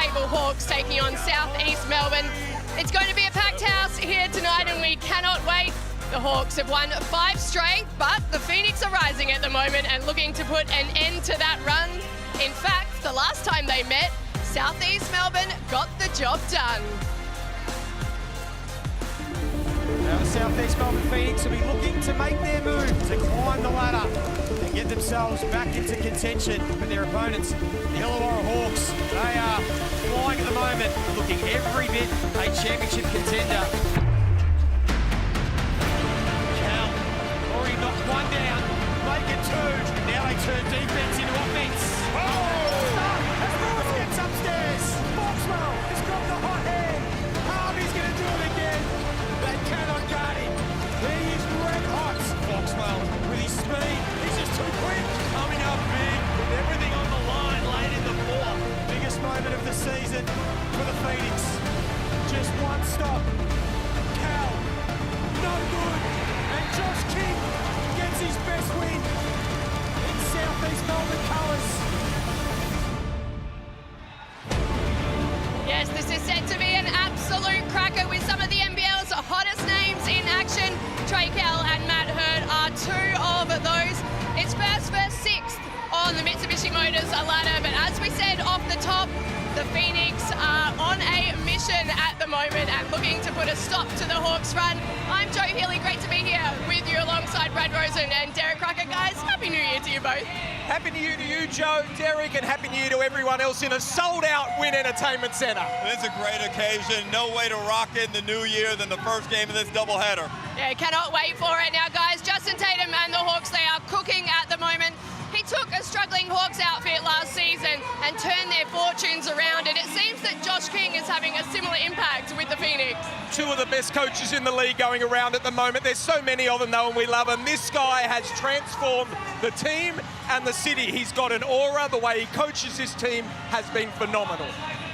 mid-table Hawks taking on South East Melbourne. It's going to be a packed house here tonight and we cannot wait. The Hawks have won 5 straight, but the Phoenix are rising at the moment and looking to put an end to that run. In fact, the last time they met, South East Melbourne got the job done. Now the South East Melbourne Phoenix will be looking to make their move, to climb the ladder and get themselves back into contention. But their opponents, the Illawarra Hawks, they are flying at the moment, looking every bit a championship contender. Cal already knocked one down, make it 2. Now they turn defense into offense. Gets upstairs. Foxwell has got the hot hand. Harvey's going to do it again. They cannot guard him. He is red hot. Foxwell with his speed. He's just too quick. Coming up big with everything on the line late in the fourth. Biggest moment of the season for the Phoenix. Just one stop. Cal, no good. And Josh King gets his best win in South East Melbourne colours. Yes, this is set to be an absolute cracker with some of the NBL's hottest names in action. Trey Kell and Matt Hurd are 2 of those. It's first versus 6th on the Mitsubishi Motors ladder, but as we said off the top, the Phoenix are on a mission at the moment and looking to put a stop to the Hawks run. I'm Jo Healy, great to be here with you alongside Brad Rosen and Derek Crocker. Guys, Happy New Year to you both. Happy New Year to you, Joe, Derek, and Happy New Year to everyone else in a sold-out Wynn Entertainment Centre. It's a great occasion. No way to rock in the new year than the first game of this doubleheader. Yeah, cannot wait for it. Now, guys, Justin Tatum and the Hawks, they are cooking at the moment. He took a struggling Hawks outfit last season and turned their fortunes around, and it seems that Josh King is having a similar impact with the Phoenix. 2 of the best coaches in the league going around at the moment. There's so many of them, though, and we love them. This guy has transformed the team and the city. He's got an aura. The way he coaches his team has been phenomenal.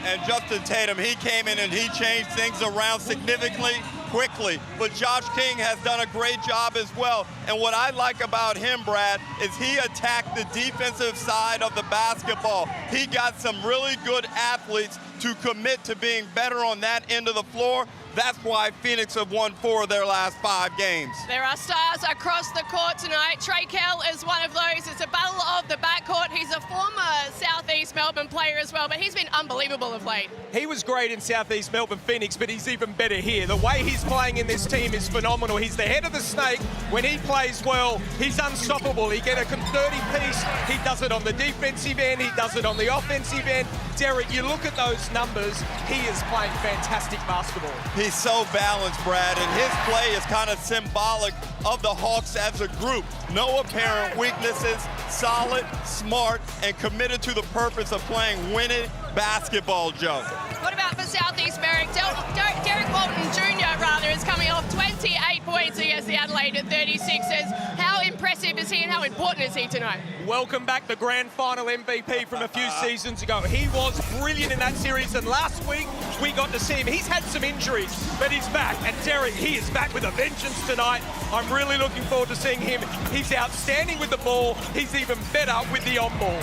And Justin Tatum, he came in and he changed things around significantly, quickly. But Josh King has done a great job as well. And what I like about him, Brad, is he attacked the defensive side of the basketball. He got some really good athletes to commit to being better on that end of the floor. That's why Phoenix have won 4 of their last 5 games. There are stars across the court tonight. Trey Kell is one of those. It's a battle of the backcourt. He's a former South East Melbourne player as well, but he's been unbelievable of late. He was great in South East Melbourne Phoenix, but he's even better here. The way he's playing in this team is phenomenal. He's the head of the snake. When he plays well, he's unstoppable. He gets a dirty piece. He does it on the defensive end. He does it on the offensive end. Derek, you look at those numbers, he is playing fantastic basketball. He's so balanced, Brad, and his play is kind of symbolic of the Hawks as a group. No apparent weaknesses, solid, smart, and committed to the purpose of playing winning basketball, Joe. What about for Southeast Merrick? Derek Walton Jr. is coming off 28 points against the Adelaide 36ers. How impressive is he and how important is he tonight? Welcome back, the grand final MVP from a few seasons ago. He was brilliant in that series, and last week we got to see him. He's had some injuries, but he's back. And Derek, he is back with a vengeance tonight. I'm really looking forward to seeing him. He's outstanding with the ball. He's even better with the on-ball.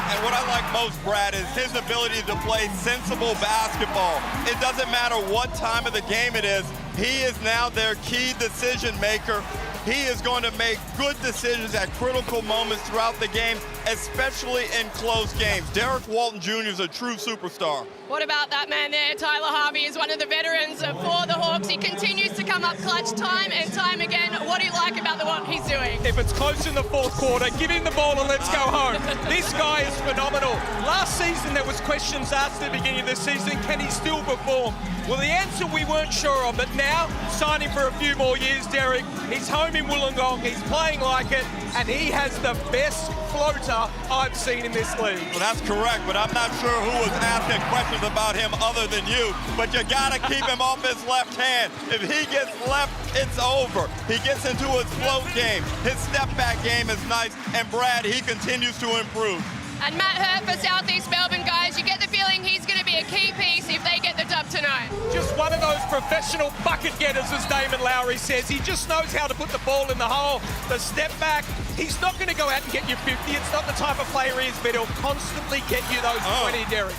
And what I like most, Brad, is his ability to play sensible basketball. It doesn't matter what time of the game it is. He is now their key decision maker. He is going to make good decisions at critical moments throughout the game, especially in close games. Derek Walton Jr. is a true superstar. What about that man there? Tyler Harvey is one of the veterans for the Hawks. He continues to come up clutch time and time again. What do you like about what he's doing? If it's close in the fourth quarter, give him the ball and let's go home. This guy is phenomenal. Last season, there was questions asked at the beginning of the season, can he still perform? Well, the answer we weren't sure of, but now, signing for a few more years, Derek. He's home in Wollongong, he's playing like it, and he has the best floater I've seen in this league. Well, that's correct, but I'm not sure who was asking questions about him other than you, but you gotta keep him off his left hand. If he gets left, it's over. He gets into his float game. His step back game is nice, and Brad, he continues to improve. And Matt Hurd for Southeast Melbourne, guys, you get the feeling he's going to be a key piece if they get the dub tonight. Just one of those professional bucket getters, as Damon Lowry says. He just knows how to put the ball in the hole, the step back. He's not going to go out and get you 50. It's not the type of player he is, but he'll constantly get you those 20, Derek.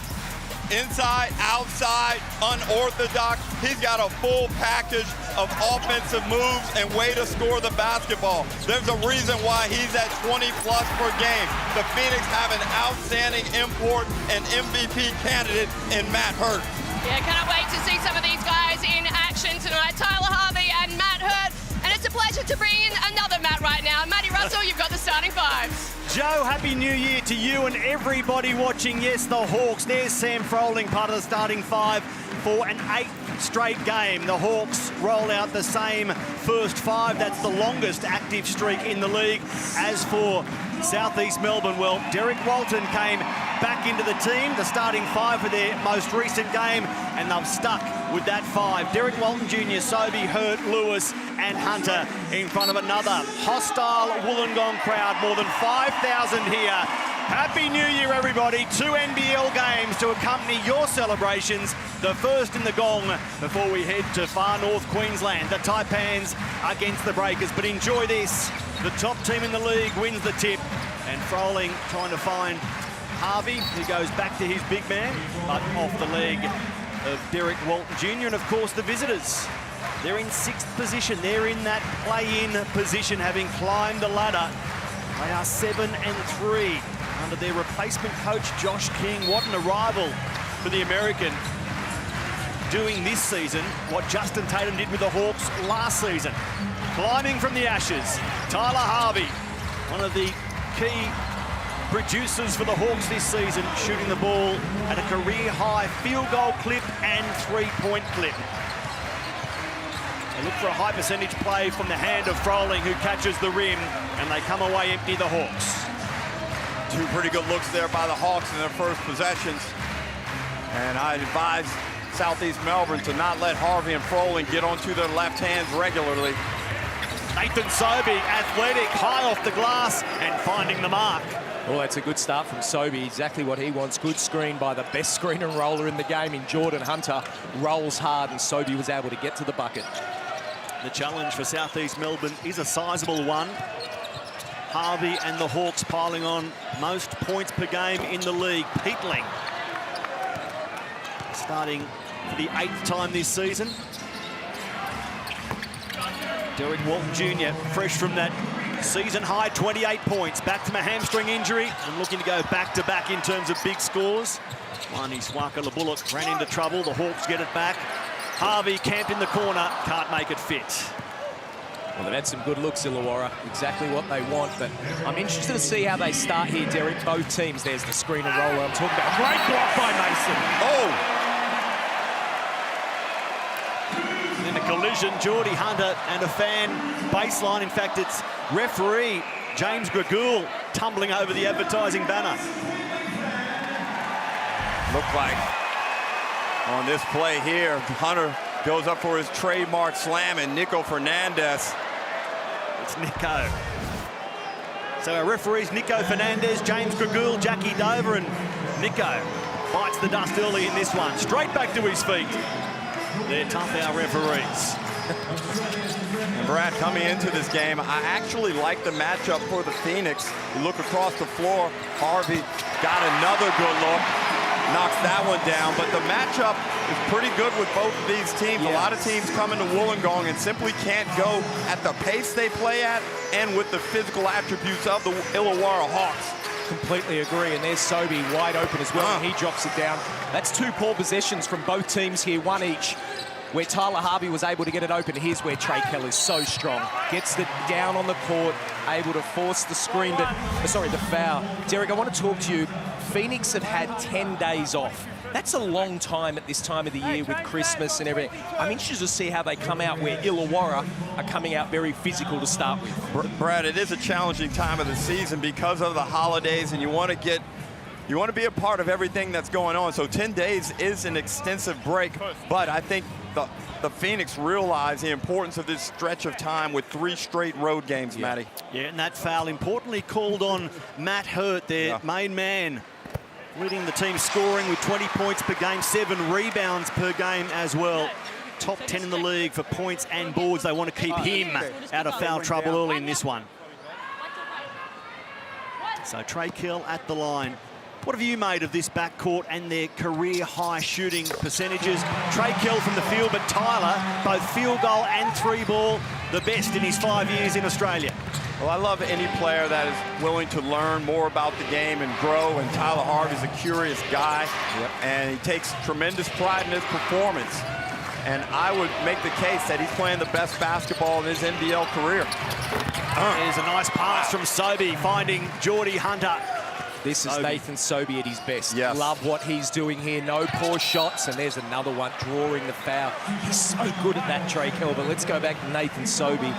inside, outside, unorthodox. He's got a full package of offensive moves and way to score the basketball. There's a reason why he's at 20 plus per game. The Phoenix have an outstanding import and MVP candidate in Matt Hurt. Yeah, cannot wait to see some of these guys in action tonight. Tyler Harvey and Matt Hurt. And it's a pleasure to bring in another Matt right now. Matty Russell, you've got the starting fives. Joe, Happy New Year to you and everybody watching. Yes, the Hawks. There's Sam Froling, part of the starting five for an 8th straight game. The Hawks roll out the same first five. That's the longest active streak in the league. As for Southeast Melbourne, well, Derek Walton came back into the team, the starting five for their most recent game, and they've stuck with that five. Derek Walton Jr., Sobey, Hurt, Lewis and Hunter in front of another hostile Wollongong crowd. More than 5,000 here. Happy New Year, everybody. 2 NBL games to accompany your celebrations. The first in the gong before we head to far north Queensland. The Taipans against the Breakers. But enjoy this. The top team in the league wins the tip. And Froling trying to find Harvey, who goes back to his big man, but off the leg of Derek Walton Jr. And, of course, the visitors. They're in 6th position. They're in that play-in position, having climbed the ladder. They are 7-3 under their replacement coach, Josh King. What an arrival for the American, doing this season what Justin Tatum did with the Hawks last season. Climbing from the ashes, Tyler Harvey, one of the key producers for the Hawks this season, shooting the ball at a career-high field goal clip and 3-point clip. They look for a high percentage play from the hand of Froling, who catches the rim, and they come away empty, the Hawks. 2 pretty good looks there by the Hawks in their first possessions. And I advise Southeast Melbourne to not let Harvey and Froling get onto their left hands regularly. Nathan Sobey, athletic, high off the glass, and finding the mark. Well, that's a good start from Sobey, exactly what he wants. Good screen by the best screen and roller in the game in Jordan Hunter. Rolls hard, and Sobey was able to get to the bucket. The challenge for Southeast Melbourne is a sizable one. Harvey and the Hawks piling on most points per game in the league. Peatling starting for the 8th time this season. Derek Walton Jr., fresh from that season-high 28 points, back from a hamstring injury and looking to go back-to-back in terms of big scores. Swaka Labullock ran into trouble. The Hawks get it back. Harvey camped in the corner, can't make it fit. Well, they've had some good looks, Illawarra, exactly what they want, but I'm interested to see how they start here, Derek. Both teams, there's the screen and roller I'm talking about. Great block by Mason. Oh! In a collision, Geordie Hunter and a fan baseline. In fact, it's referee James Gregool tumbling over the advertising banner. Looked like on this play here, Hunter goes up for his trademark slam, and Nico Fernandez. It's Nico. So our referees, Nico Fernandez, James Gregool, Jackie Dover, and Nico bites the dust early in this one. Straight back to his feet. They're tough, our referees. And Brad, coming into this game, I actually like the matchup for the Phoenix. You look across the floor, Harvey got another good look, knocks that one down, but the matchup is pretty good with both of these teams. Yeah. A lot of teams come into Wollongong and simply can't go at the pace they play at and with the physical attributes of the Illawarra Hawks. Completely agree, and there's Sobey wide open as well, and he drops it down. That's 2 poor possessions from both teams here, 1 each, where Tyler Harvey was able to get it open. Here's where Trey Kell is so strong. Gets it down on the court, able to force the screen, the foul. Derek, I want to talk to you. Phoenix have had 10 days off. That's a long time at this time of the year with Christmas and everything. I'm interested to see how they come out, where Illawarra are coming out very physical to start with. Brad, it is a challenging time of the season because of the holidays, and you want to be a part of everything that's going on. So 10 days is an extensive break, but I think the Phoenix realize the importance of this stretch of time with 3 straight road games, Matty. Yeah, and that foul importantly called on Matt Hurt, their main man, leading the team scoring with 20 points per game, 7 rebounds per game as well. Top 10 in the league for points and boards. They want to keep him out of foul trouble early in this one. So Trey Kell at the line. What have you made of this backcourt and their career-high shooting percentages? Trey Kell from the field, but Tyler, both field goal and 3-ball, the best in his 5 years in Australia. Well, I love any player that is willing to learn more about the game and grow, and Tyler Harvey's a curious guy, and he takes tremendous pride in his performance. And I would make the case that he's playing the best basketball in his NBL career. There's a nice pass from Sobey, finding Geordie Hunter. This is Nathan Sobey at his best. Yes. Love what he's doing here. No poor shots, and there's another one drawing the foul. He's so good at that, Trey Kell. But let's go back to Nathan Sobey.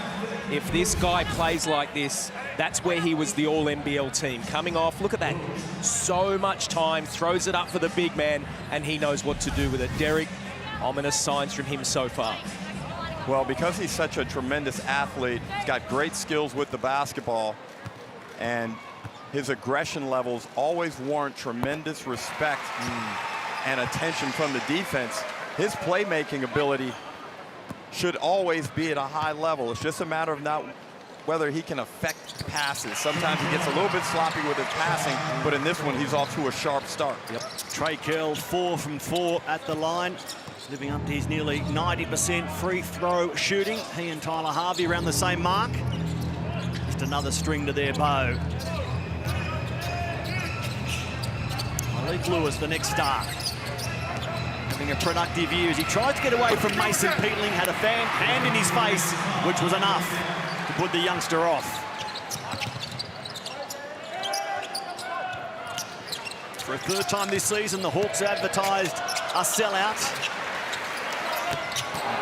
If this guy plays like this, that's where he was the all-NBL team. Coming off, look at that. So much time, throws it up for the big man, and he knows what to do with it. Derek, ominous signs from him so far. Well, because he's such a tremendous athlete, he's got great skills with the basketball, and his aggression levels always warrant tremendous respect and attention from the defense. His playmaking ability should always be at a high level. It's just a matter of not whether he can affect passes. Sometimes he gets a little bit sloppy with his passing, but in this one, he's off to a sharp start. Trey Kell, 4 from 4 at the line, living up to his nearly 90% free throw shooting. He and Tyler Harvey around the same mark. Just another string to their bow. Malik Lewis, the next star, having a productive year as he tried to get away from Mason Peatling, had a hand in his face, which was enough to put the youngster off. For a third time this season, the Hawks advertised a sellout.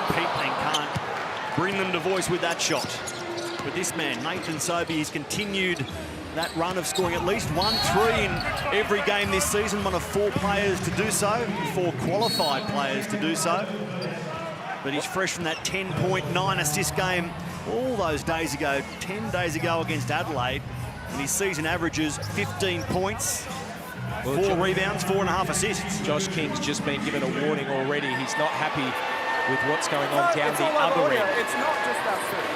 Peatling can't bring them to voice with that shot. But this man, Nathan Sobey, has continued that run of scoring at least 1-3 in every game this season. One of 4 players to do so, 4 qualified players to do so. But he's fresh from that 10.9 assist game all those days ago, 10 days ago against Adelaide. And his season averages 15 points, 4 rebounds, 4.5 assists. Josh King's just been given a warning already. He's not happy with what's going on down the other end. It's not just that city.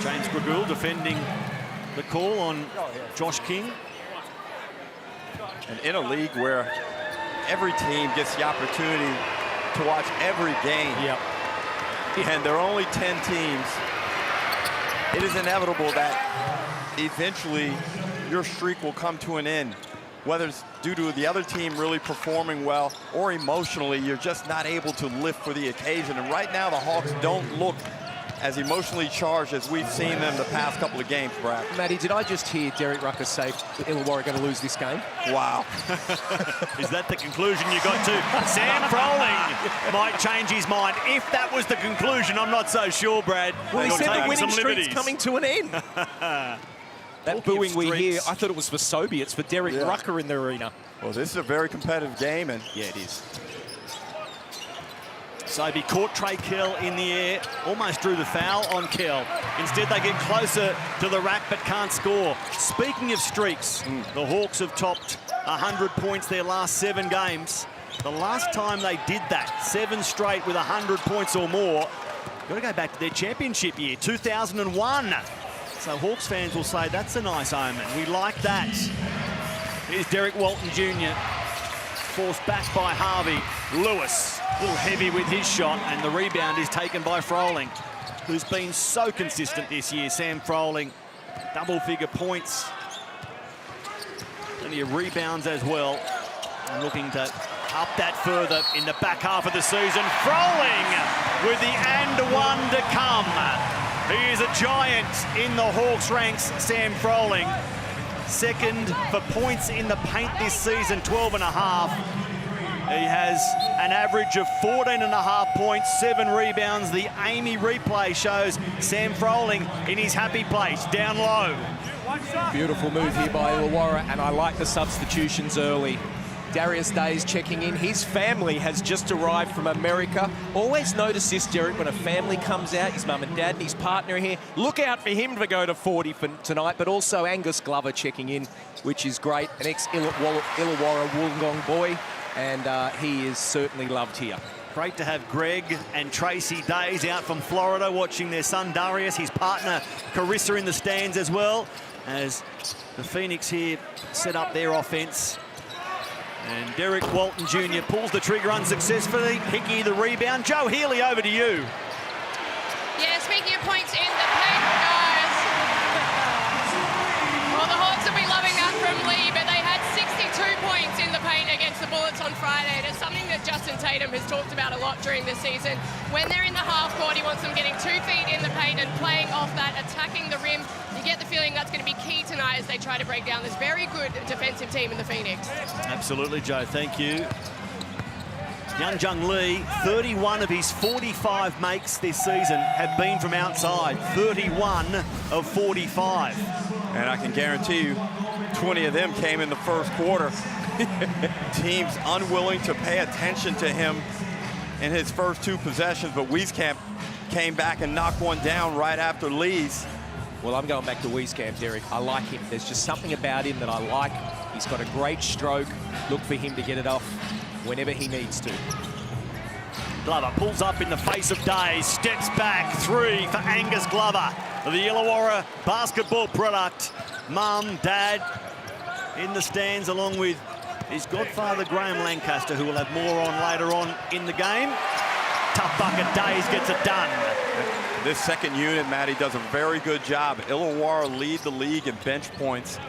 James Gragul defending the call on Josh King. And in a league where every team gets the opportunity to watch every game, and there are only 10 teams, it is inevitable that eventually your streak will come to an end. Whether it's due to the other team really performing well or emotionally, you're just not able to lift for the occasion. And right now, the Hawks don't look as emotionally charged as we've seen them the past couple of games, Brad. Matty, did I just hear Derek Rucker say Illawarra going to lose this game? Wow. Is that the conclusion you got to? Sam Froling might change his mind. If that was the conclusion, I'm not so sure, Brad. Well, he You're said the taking winning some streak's liberties. coming to an end. That booing we hear, I thought it was for Sobey. It's for Derek Rucker in the arena. Well, this is a very competitive game, and Yeah, it is. Sobey caught Trey Kell in the air, almost drew the foul on Kell. Instead, they get closer to the rack but can't score. Speaking of streaks, the Hawks have topped 100 points their last 7 games. The last time they did that, 7 straight with 100 points or more, got to go back to their championship year, 2001. So Hawks fans will say that's a nice omen. We like that. Here's Derek Walton Jr. Forced back by Harvey. Lewis, a little heavy with his shot, and the rebound is taken by Froling, who's been so consistent this year. Sam Froling, double-figure points. Plenty of rebounds as well. And looking to up that further in the back half of the season. Froling with the and one to come. He is a giant in the Hawks ranks, Sam Froling. Second for points in the paint this season, 12.5. He has an average of 14.5 points, 7 rebounds. The Amy replay shows Sam Froling in his happy place, down low. Beautiful move here by Illawarra, and I like the substitutions early. Darius Day's checking in. His family has just arrived from America. Always notice this, Derek, when a family comes out, his mum and dad and his partner here. Look out for him to go to 40 for tonight, but also Angus Glover checking in, which is great. An ex-Illawarra Wollongong boy, and he is certainly loved here. Great to have Greg and Tracy Days out from Florida watching their son Darius, his partner Carissa in the stands as well, as the Phoenix here set up their offense. And Derek Walton Jr. pulls the trigger unsuccessfully. Hickey the rebound. Joe Healy, over to you. Yeah, speaking of points in the paint, guys. Well, the Hawks will be loving that from Lee, but they had 62 points in the paint against the Bullets on Friday. It is something that Justin Tatum has talked about a lot during the season. When they're in the half court, he wants them getting 2 feet in the paint and playing off that, attacking the rim. You get the feeling that's going to be key tonight as they try to break down this very good defensive team in the Phoenix. Absolutely, Joe. Thank you. Young Lee, 31 of his 45 makes this season have been from outside. 31 of 45. And I can guarantee you, 20 of them came in the first quarter. Teams unwilling to pay attention to him in his first 2 possessions, but Wieskamp came back and knocked one down right after Lee's. Well, I'm going back to Wieskamp, Derek. I like him. There's just something about him that I like. He's got a great stroke. Look for him to get it off whenever he needs to. Glover pulls up in the face of Days, steps back, 3 for Angus Glover, the Illawarra basketball product. Mum, Dad in the stands along with his godfather Graham Lancaster, who we'll have more on later on in the game. Tough bucket, Days gets it done. This second unit, Matty, does a very good job. Illawarra lead the league in bench points,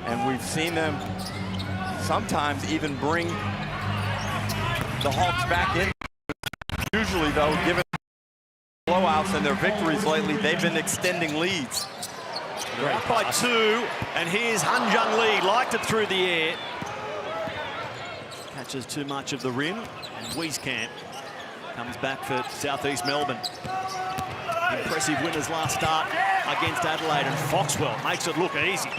and we've seen them sometimes even bring the Hawks back in. Usually, though, given blowouts and their victories lately, they've been extending leads. They're up by 2, and here's Han Jung Lee, liked it through the air. Catches too much of the rim, and Wieskamp comes back for Southeast Melbourne. Impressive winners last start against Adelaide, and Foxwell makes it look easy.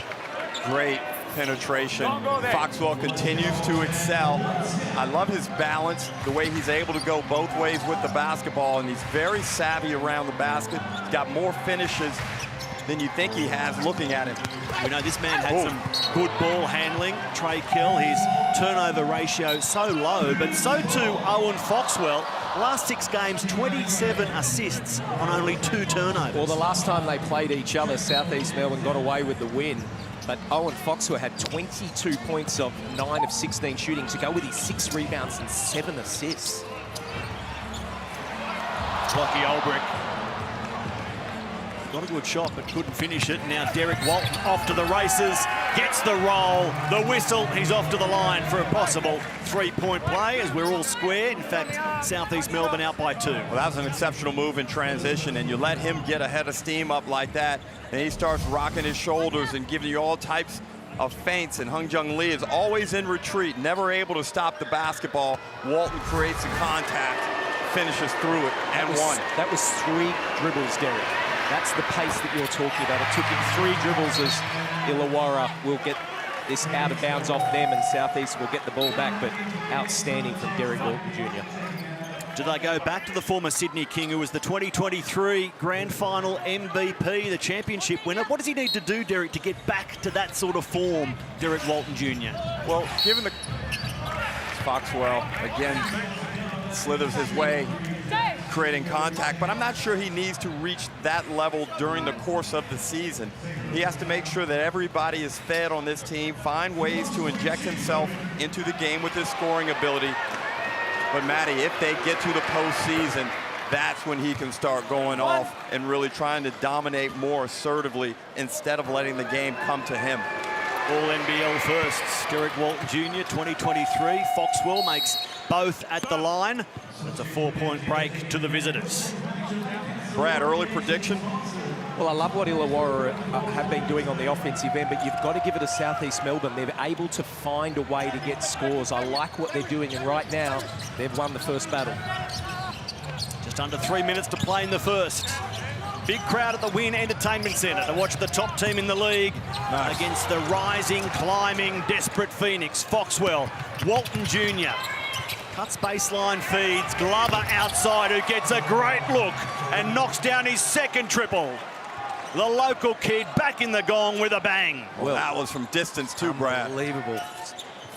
Great penetration. Foxwell continues to excel. I love his balance, the way he's able to go both ways with the basketball, and he's very savvy around the basket. He's got more finishes than you think he has looking at him. We know this man had some good ball handling. Trey Kill, his turnover ratio so low, but so too Owen Foxwell. Last 6 games, 27 assists on only 2 turnovers. Well, the last time they played each other, Southeast Melbourne got away with the win. But Owen Foxwell had 22 points of 9 of 16 shooting to go with his 6 rebounds and 7 assists. Lockie Olbrich got a good shot but couldn't finish it. Now Derek Walton off to the races, gets the roll, the whistle. He's off to the line for a possible 3-point play as we're all square. In fact, Southeast Melbourne out by 2. Well, that was an exceptional move in transition, and you let him get ahead of steam up like that, and he starts rocking his shoulders and giving you all types of feints, and Han Jung Lee is always in retreat, never able to stop the basketball. Walton creates a contact, finishes through it, and won. That was 3 dribbles, Derek. That's the pace that you're talking about. It took him 3 dribbles as Illawarra will get this out of bounds off them and Southeast will get the ball back, but outstanding from Derek Walton Jr. Do they go back to the former Sydney King, who was the 2023 Grand Final MVP, the championship winner? What does he need to do, Derek, to get back to that sort of form, Derek Walton Jr.? Well, given the... Foxwell, again, slithers his way, creating contact, but I'm not sure he needs to reach that level during the course of the season. He has to make sure that everybody is fed on this team, find ways to inject himself into the game with his scoring ability. But Matty, if they get to the postseason, that's when he can start going off and really trying to dominate more assertively instead of letting the game come to him. All NBL firsts. Derek Walton Jr., 2023. Foxwell makes both at the line. It's a 4-point break to the visitors. Brad, early prediction? Well, I love what Illawarra have been doing on the offensive end, but you've got to give it to Southeast Melbourne. They're able to find a way to get scores. I like what they're doing, and right now, they've won the first battle. Just under 3 minutes to play in the first. Big crowd at the Wynn Entertainment Centre to watch the top team in the league against the rising, climbing, desperate Phoenix. Foxwell, Walton Jr. Cuts baseline, feeds, Glover outside, who gets a great look and knocks down his second triple. The local kid back in the gong with a bang. Well, that was from distance too, Brad. Unbelievable.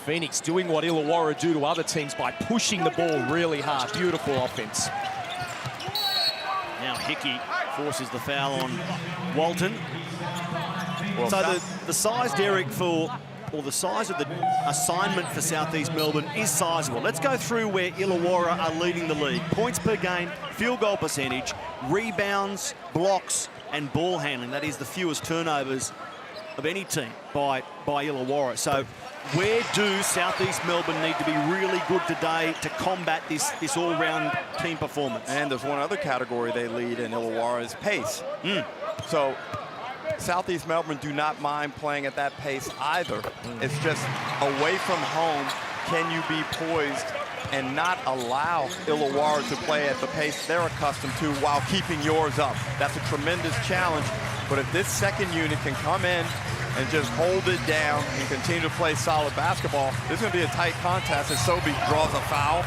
Phoenix doing what Illawarra do to other teams by pushing the ball really hard. Beautiful offense. Now Hickey forces the foul on Walton. Well, So the size, Derek, or the size of the assignment for Southeast Melbourne is sizable. Let's go through where Illawarra are leading the league. Points per game, field goal percentage, rebounds, blocks, and ball handling. That is the fewest turnovers of any team by Illawarra. So where do Southeast Melbourne need to be really good today to combat this all-round team performance? And there's one other category they lead in Illawarra is pace. So Southeast Melbourne do not mind playing at that pace either. It's just away from home, can you be poised and not allow Illawarra to play at the pace they're accustomed to while keeping yours up? That's a tremendous challenge. But if this second unit can come in and just hold it down and continue to play solid basketball, this is going to be a tight contest as Sobey draws a foul.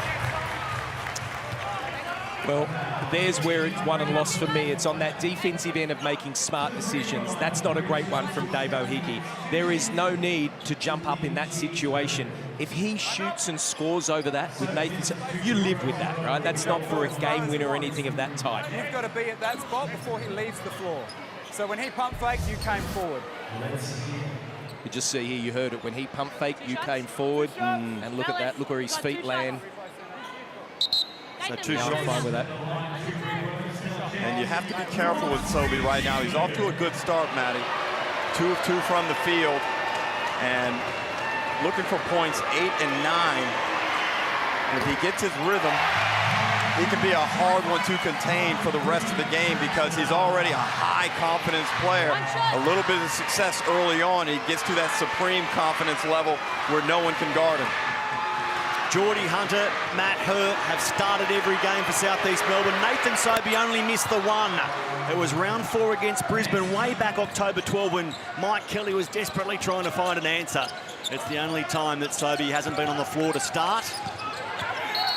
Well, there's where it's won and lost for me. It's on that defensive end of making smart decisions. That's not a great one from Davo Hickey. There is no need to jump up in that situation. If he shoots and scores over that with Nathan, you live with that, right? That's not for a game win or anything of that type. You've got to be at that spot before he leaves the floor. So when he pump faked, you came forward. You just see here, you heard it. When he pump faked, you came forward. And look at that. Look where his feet land. So two Now I'm shots. fine with that. And you have to be careful with Sobey right now. He's off to a good start, Matty. 2 of 2 from the field. And looking for points 8 and 9. And if he gets his rhythm, he can be a hard one to contain for the rest of the game because he's already a high confidence player. A little bit of success early on, he gets to that supreme confidence level where no one can guard him. Geordie Hunter, Matt Hurt have started every game for Southeast Melbourne. Nathan Sobey only missed the one. It was round 4 against Brisbane way back October 12 when Mike Kelly was desperately trying to find an answer. It's the only time that Sobey hasn't been on the floor to start.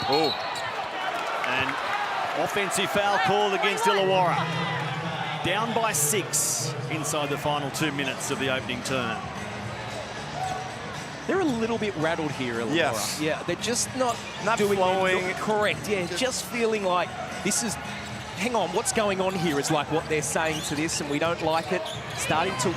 Oh. And offensive foul called against Illawarra. Down by 6 inside the final 2 minutes of the opening term. They're a little bit rattled here, Illawarra. Yes. Yeah, they're just not doing flowing. Correct, yeah, just feeling like this is, hang on, what's going on here is like what they're saying to this, and we don't like it. Starting to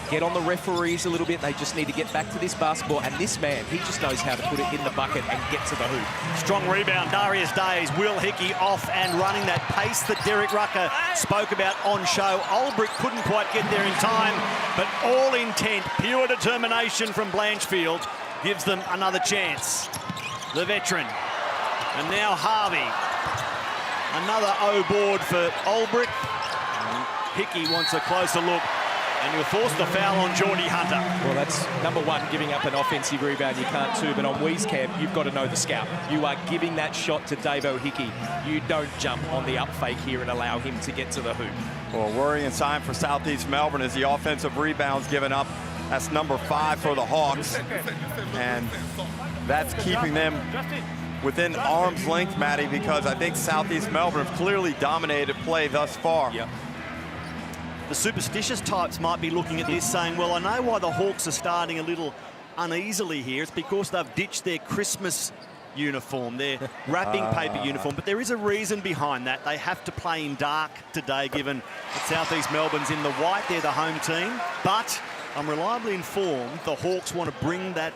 get on the referees a little bit. They just need to get back to this basketball, and this man, he just knows how to put it in the bucket and get to the hoop. Strong rebound, Darius Days, Will Hickey off and running that pace that Derek Rucker spoke about on show. Olbrich couldn't quite get there in time, but all intent, pure determination from Blanchfield gives them another chance. The veteran. And now Harvey. Another O board for Olbrich. Hickey wants a closer look. And you'll force the foul on Geordie Hunter. Well, that's number one, giving up an offensive rebound. You can't too, but on Wieskamp, you've got to know the scout. You are giving that shot to Davo Hickey. You don't jump on the up fake here and allow him to get to the hoop. Well, worrying sign for Southeast Melbourne is the offensive rebounds given up. That's number 5 for the Hawks. And that's keeping them within arm's length, Matty, because I think Southeast Melbourne have clearly dominated play thus far. Yep. The superstitious types might be looking at this saying, well, I know why the Hawks are starting a little uneasily here. It's because they've ditched their Christmas uniform, their wrapping paper uniform. But there is a reason behind that. They have to play in dark today, given that Southeast Melbourne's in the white. They're the home team. But I'm reliably informed the Hawks want to bring that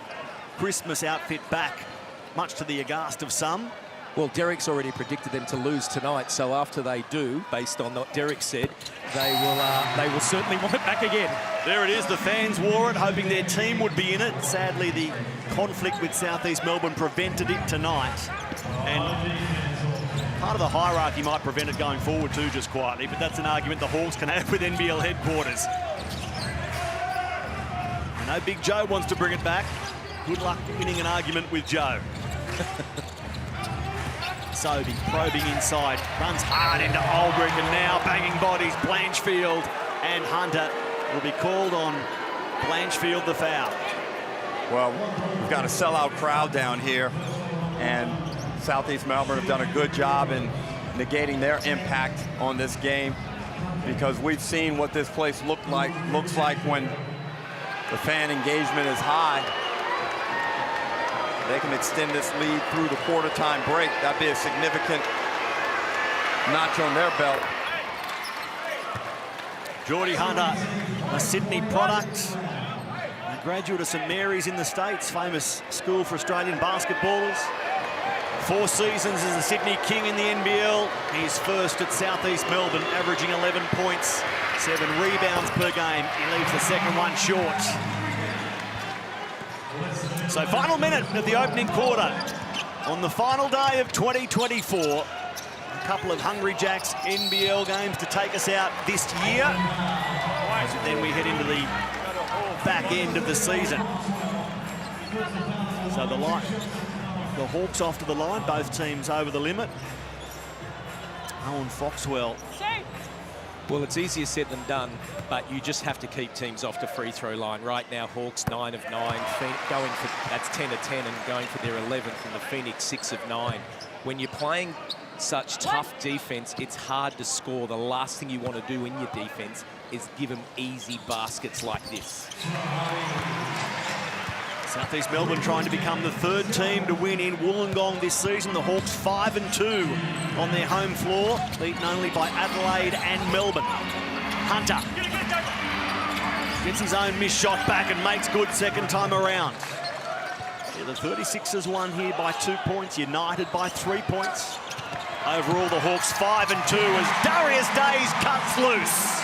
Christmas outfit back, much to the aghast of some. Well, Derek's already predicted them to lose tonight, so after they do, based on what Derek said, they will certainly want it back again. There it is, the fans wore it, hoping their team would be in it. Sadly, the conflict with Southeast Melbourne prevented it tonight. And part of the hierarchy might prevent it going forward too, just quietly, but that's an argument the Hawks can have with NBL headquarters. I know Big Joe wants to bring it back. Good luck winning an argument with Joe. Sobey probing inside, runs hard into Olbrich, and now banging bodies. Blanchfield and Hunter will be called on Blanchfield the foul. Well, we've got a sellout crowd down here, and Southeast Melbourne have done a good job in negating their impact on this game, because we've seen what this place looks like when the fan engagement is high. They can extend this lead through the quarter-time break. That'd be a significant notch on their belt. Geordie Hunter, a Sydney product, a graduate of St Mary's in the States, famous school for Australian basketballers. 4 seasons as a Sydney King in the NBL. He's first at Southeast Melbourne, averaging 11 points, 7 rebounds per game. He leaves the second one short. So final minute of the opening quarter on the final day of 2024. A couple of Hungry Jacks NBL games to take us out this year. And then we head into the back end of the season. So the Hawks off to the line, both teams over the limit. Owen Foxwell. Well, it's easier said than done, but you just have to keep teams off the free throw line. Right now, Hawks 9 of 9, going for, that's 10 of 10 and going for their 11th, and the Phoenix 6 of 9. When you're playing such tough defense, it's hard to score. The last thing you want to do in your defense is give them easy baskets like this. Southeast Melbourne trying to become the 3rd team to win in Wollongong this season. The Hawks 5-2 on their home floor, beaten only by Adelaide and Melbourne. Hunter gets his own missed shot back and makes good second time around. Yeah, the 36ers won here by 2 points, United by 3 points. Overall, the Hawks 5-2 as Darius Days cuts loose.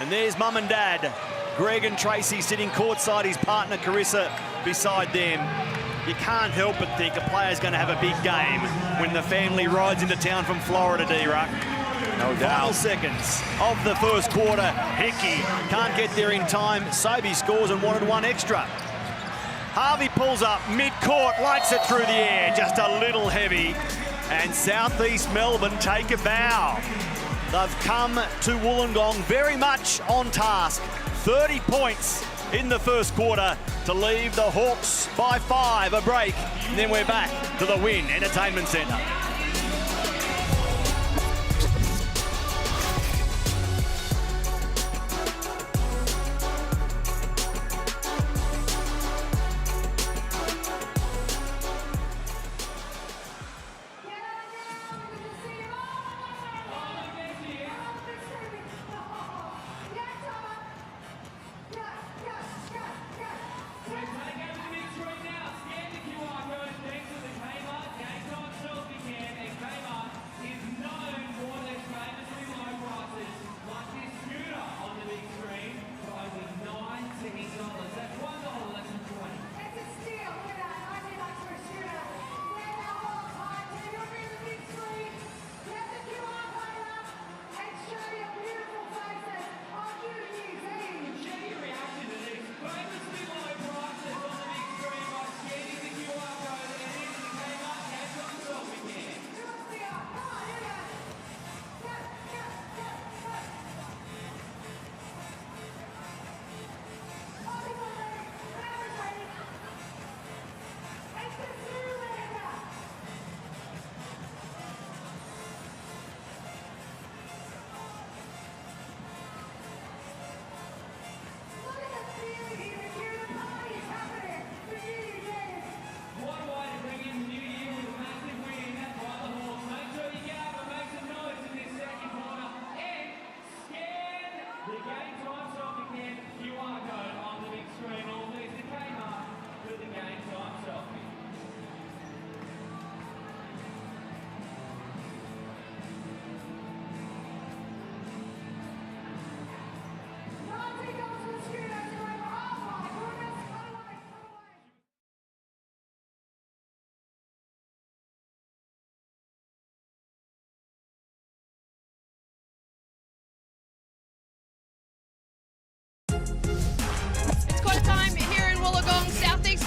And there's Mum and Dad. Greg and Tracy sitting courtside, his partner Carissa beside them. You can't help but think a player's going to have a big game when the family rides into town from Florida, D-Ruck. No doubt. Final seconds of the first quarter. Hickey can't get there in time. Sobey scores and wanted one extra. Harvey pulls up mid-court, lights it through the air, just a little heavy. And Southeast Melbourne take a bow. They've come to Wollongong very much on task. 30 points in the first quarter to leave the Hawks by 5. A break, and then we're back to the Wynn Entertainment Centre.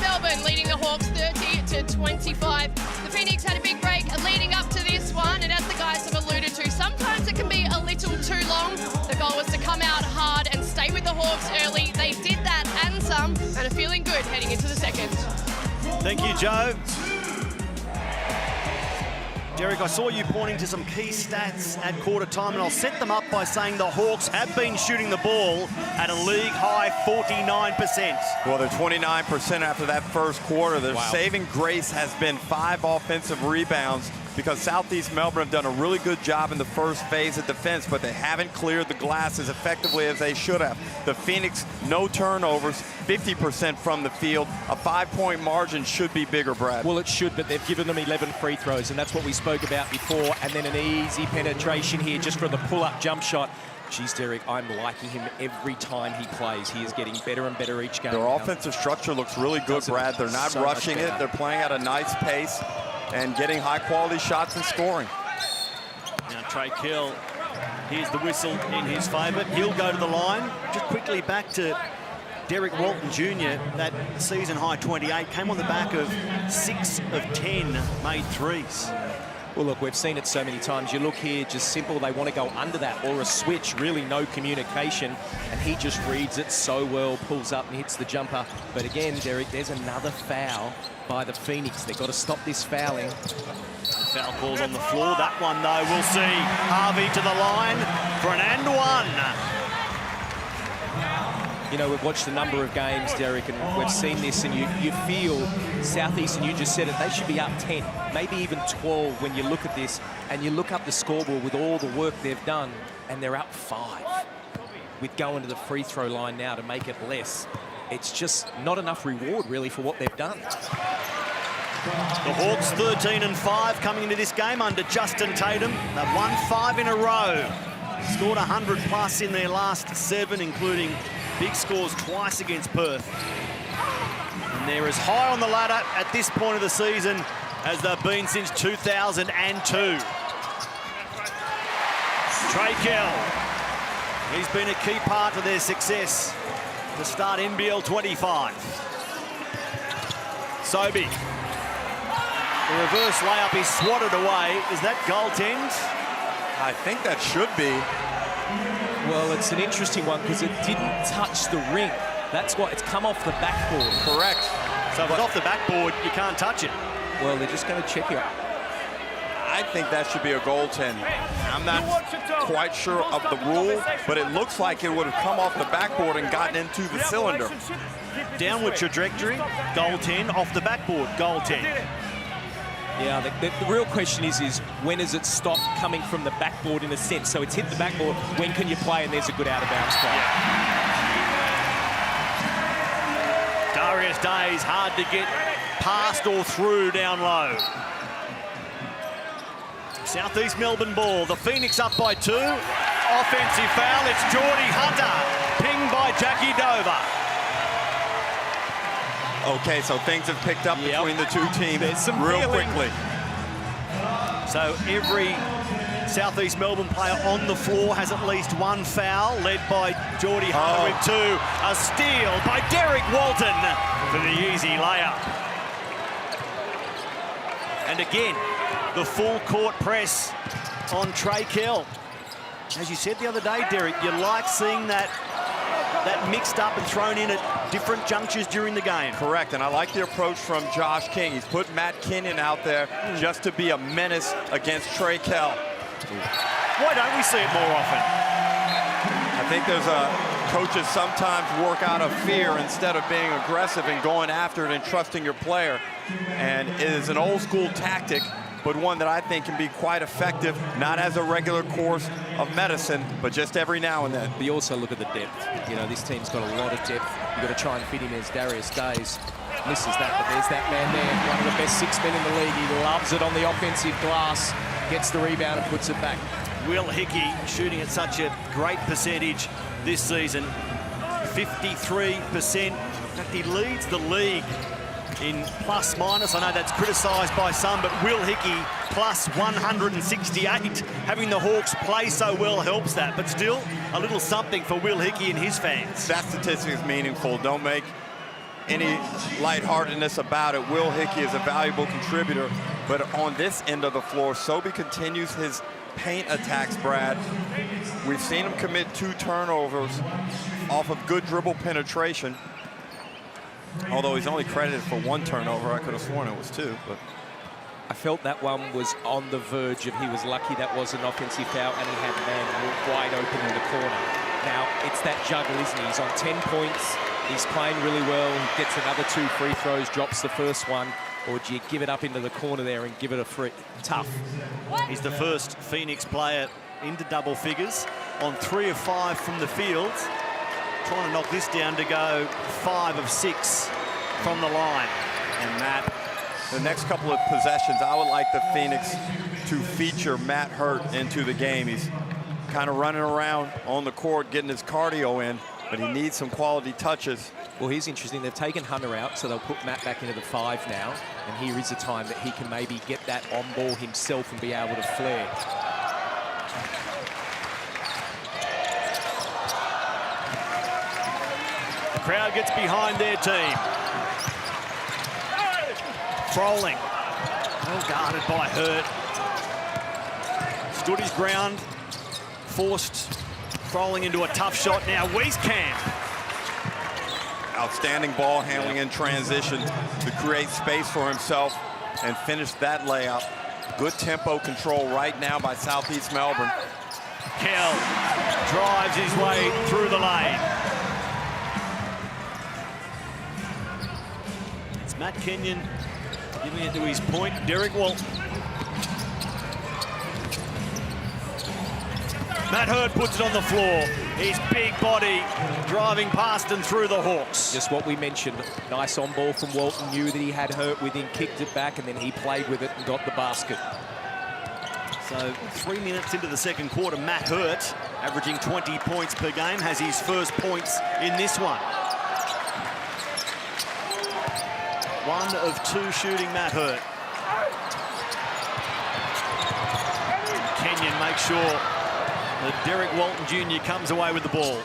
Melbourne leading the Hawks 30-25. The Phoenix had a big break leading up to this one, and as the guys have alluded to, sometimes it can be a little too long. The goal was to come out hard and stay with the Hawks early. They did that and some, and are feeling good heading into the second. Thank you, Joe. Derek, I saw you pointing to some key stats at quarter time, and I'll set them up by saying the Hawks have been shooting the ball at a league-high 49%. Well, they're 29% after that first quarter. Their saving grace has been 5 offensive rebounds because Southeast Melbourne have done a really good job in the first phase of defense, but they haven't cleared the glass as effectively as they should have. The Phoenix, no turnovers, 50% from the field. A 5-point margin should be bigger, Brad. Well, it should, but they've given them 11 free throws, and that's what we spoke about before. And then an easy penetration here just for the pull-up jump shot. Geez, Derek, I'm liking him every time he plays. He is getting better and better each game. Their offensive structure looks really good, Brad. They're not rushing it. They're playing at a nice pace and getting high-quality shots and scoring. Now Trey Kell, here's the whistle in his favour. He'll go to the line. Just quickly back to Derek Walton Jr., that season-high 28, came on the back of 6 of 10 made threes. Well, look, we've seen it so many times. You look here, just simple, they want to go under that or a switch, really no communication, and he just reads it so well, pulls up and hits the jumper. But again, Derek, there's another foul by the Phoenix. They've got to stop this fouling. Foul calls on the floor. That one, though, we'll see. Harvey to the line for an and one. You know, we've watched a number of games, Derek, and we've seen this, and you feel Southeast, and you just said it, they should be up 10, maybe even 12 when you look at this, and you look up the scoreboard with all the work they've done, and they're up 5. With going to the free throw line now to make it less, it's just not enough reward, really, for what they've done. The Hawks 13-5 coming into this game under Justin Tatum. They've won 5 in a row. Scored 100+ in their last 7, including big scores twice against Perth. And they're as high on the ladder at this point of the season as they've been since 2002. Trey Kell, he's been a key part of their success to start NBL 25. Sobey, the reverse layup is swatted away. Is that goaltend? I think that should be. Well, it's an interesting one because it didn't touch the ring. That's why it's come off the backboard. Correct. So if it's off the backboard, you can't touch it. Well, they're just going to check it. I think that should be a goaltend. I'm not quite sure of the rule, but it looks like it would have come off the backboard and gotten into the cylinder. Downward trajectory, goaltend. Off the backboard, goaltend. Yeah, the real question is when does it stop coming from the backboard in a sense? So it's hit the backboard, when can you play? And there's a good out-of-bounds play. Yeah. Darius Day's hard to get past or through down low. Southeast Melbourne ball. The Phoenix up by 2. Offensive foul. It's Geordie Hunter. Pinged by Jackie Dover. Okay, so things have picked up between the two teams real quickly. So every Southeast Melbourne player on the floor has at least 1 foul, led by Geordie Hunter with 2. A steal by Derek Walton for the easy layup. And again, the full court press on Trey Kell. As you said the other day, Derek, you like seeing that mixed up and thrown in at different junctures during the game. Correct, and I like the approach from Josh King. He's put Matt Kenyon out there just to be a menace against Trey Kell. Why don't we see it more often? I think there's coaches sometimes work out of fear instead of being aggressive and going after it and trusting your player. And it is an old school tactic, but one that I think can be quite effective, not as a regular course of medicine, but just every now and then. But you also look at the depth. You know, this team's got a lot of depth. You've got to try and fit him as Darius Days. Misses that, but there's that man there, one of the best 6 men in the league. He loves it on the offensive glass, gets the rebound and puts it back. Will Hickey shooting at such a great percentage this season, 53%. In fact, he leads the league in plus-minus. I know that's criticised by some, but Will Hickey plus 168. Having the Hawks play so well helps that, but still a little something for Will Hickey and his fans. That statistic is meaningful. Don't make any lightheartedness about it. Will Hickey is a valuable contributor, but on this end of the floor, Sobey continues his paint attacks, Brad. We've seen him commit 2 turnovers off of good dribble penetration. Although he's only credited for 1 turnover. I could have sworn it was 2, but I felt that one was on the verge of, he was lucky that was an offensive foul and he had a man wide open in the corner. Now, it's that juggle, isn't he? He's on 10 points. He's playing really well. He gets another 2 free throws, drops the first one. Or do you give it up into the corner there and give it a free? Tough. He's the first Phoenix player into double figures on 3 of 5 from the field. Trying to knock this down to go 5 of 6 from the line. And Matt, the next couple of possessions, I would like the Phoenix to feature Matt Hurt into the game. He's kind of running around on the court, getting his cardio in, but he needs some quality touches. Well, here's interesting. They've taken Hunter out, so they'll put Matt back into the 5 now. And here is a time that he can maybe get that on ball himself and be able to flare. The crowd gets behind their team. Froling, well guarded by Hurt. Stood his ground, forced Froling into a tough shot. Now Wieskamp. Outstanding ball handling in transition to create space for himself and finish that layup. Good tempo control right now by Southeast Melbourne. Kell drives his way through the lane. It's Matt Kenyon giving it to his point, Derek Walton. Matt Hurt puts it on the floor. His big body driving past and through the Hawks. Just what we mentioned. Nice on ball from Walton. Knew that he had Hurt with him, kicked it back, and then he played with it and got the basket. So 3 minutes into the second quarter, Matt Hurt, averaging 20 points per game, has his first points in this one. 1 of 2 shooting Matt Hurt. Kenyon makes sure that Derek Walton Jr. comes away with the ball.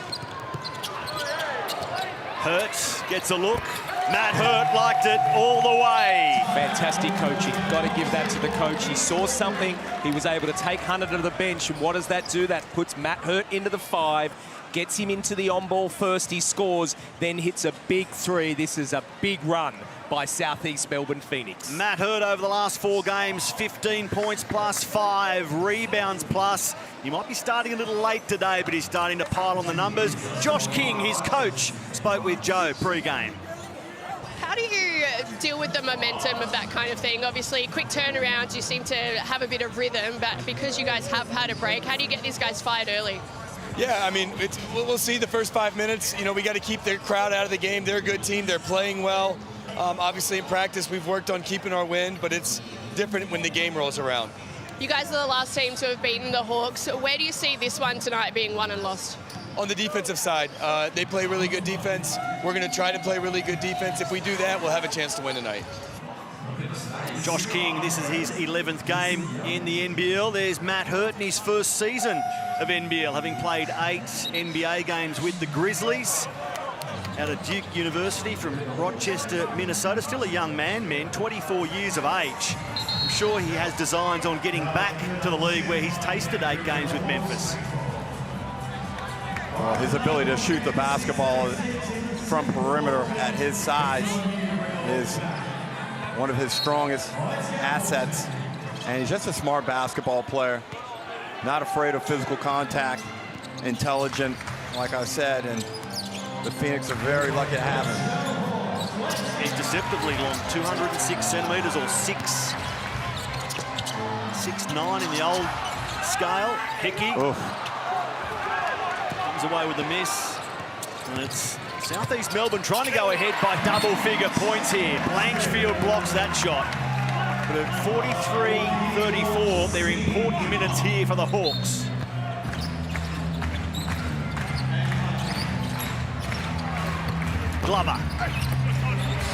Hurt gets a look. Matt Hurt liked it all the way. Fantastic coaching. Got to give that to the coach. He saw something. He was able to take Hunter to the bench. And what does that do? That puts Matt Hurt into the 5, gets him into the on-ball first. He scores, then hits a big 3. This is a big run by Southeast Melbourne Phoenix. Matt Hurt over the last 4 games, 15 points plus 5 rebounds plus. He might be starting a little late today, but he's starting to pile on the numbers. Josh King, his coach, spoke with Joe pre-game. How do you deal with the momentum of that kind of thing? Obviously, quick turnarounds, you seem to have a bit of rhythm, but because you guys have had a break, how do you get these guys fired early? Yeah, I mean, we'll see the first 5 minutes. You know, we got to keep their crowd out of the game. They're a good team. They're playing well. Obviously, in practice, we've worked on keeping our win, but it's different when the game rolls around. You guys are the last team to have beaten the Hawks. Where do you see this one tonight being won and lost? On the defensive side, they play really good defense. We're going to try to play really good defense. If we do that, we'll have a chance to win tonight. Josh King, this is his 11th game in the NBL. There's Matt Hurt in his first season of NBL, having played 8 NBA games with the Grizzlies. Out of Duke University from Rochester, Minnesota. Still a young man, 24 years of age. I'm sure he has designs on getting back to the league where he's tasted 8 games with Memphis. Well, his ability to shoot the basketball from perimeter at his size is one of his strongest assets. And he's just a smart basketball player. Not afraid of physical contact, intelligent, like I said, and the Phoenix are very lucky to have him. He's deceptively long, 206 centimetres or 6'9" in the old scale. Hickey comes away with a miss. And it's Southeast Melbourne trying to go ahead by double-figure points here. Blanchfield blocks that shot. But at 43-34, they're important minutes here for the Hawks. Glover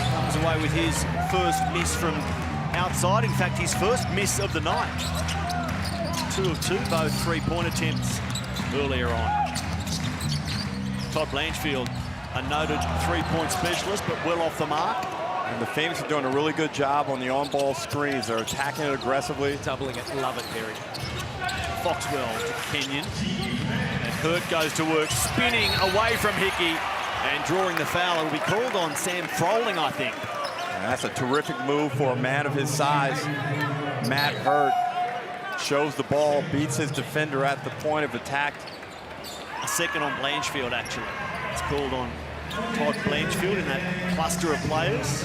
comes away with his first miss from outside. In fact, his first miss of the night. 2 of 2, both 3-point attempts earlier on. Todd Blanchfield, a noted 3-point specialist, but well off the mark. And the Phoenix are doing a really good job on the on-ball screens. They're attacking it aggressively. Doubling it. Love it, Perry. Foxwell to Kenyon. And Hurt goes to work, spinning away from Hickey. And drawing the foul, it will be called on Sam Froling, I think. And that's a terrific move for a man of his size. Matt Hurt shows the ball, beats his defender at the point of attack. A second on Blanchfield, actually. It's called on Todd Blanchfield in that cluster of players.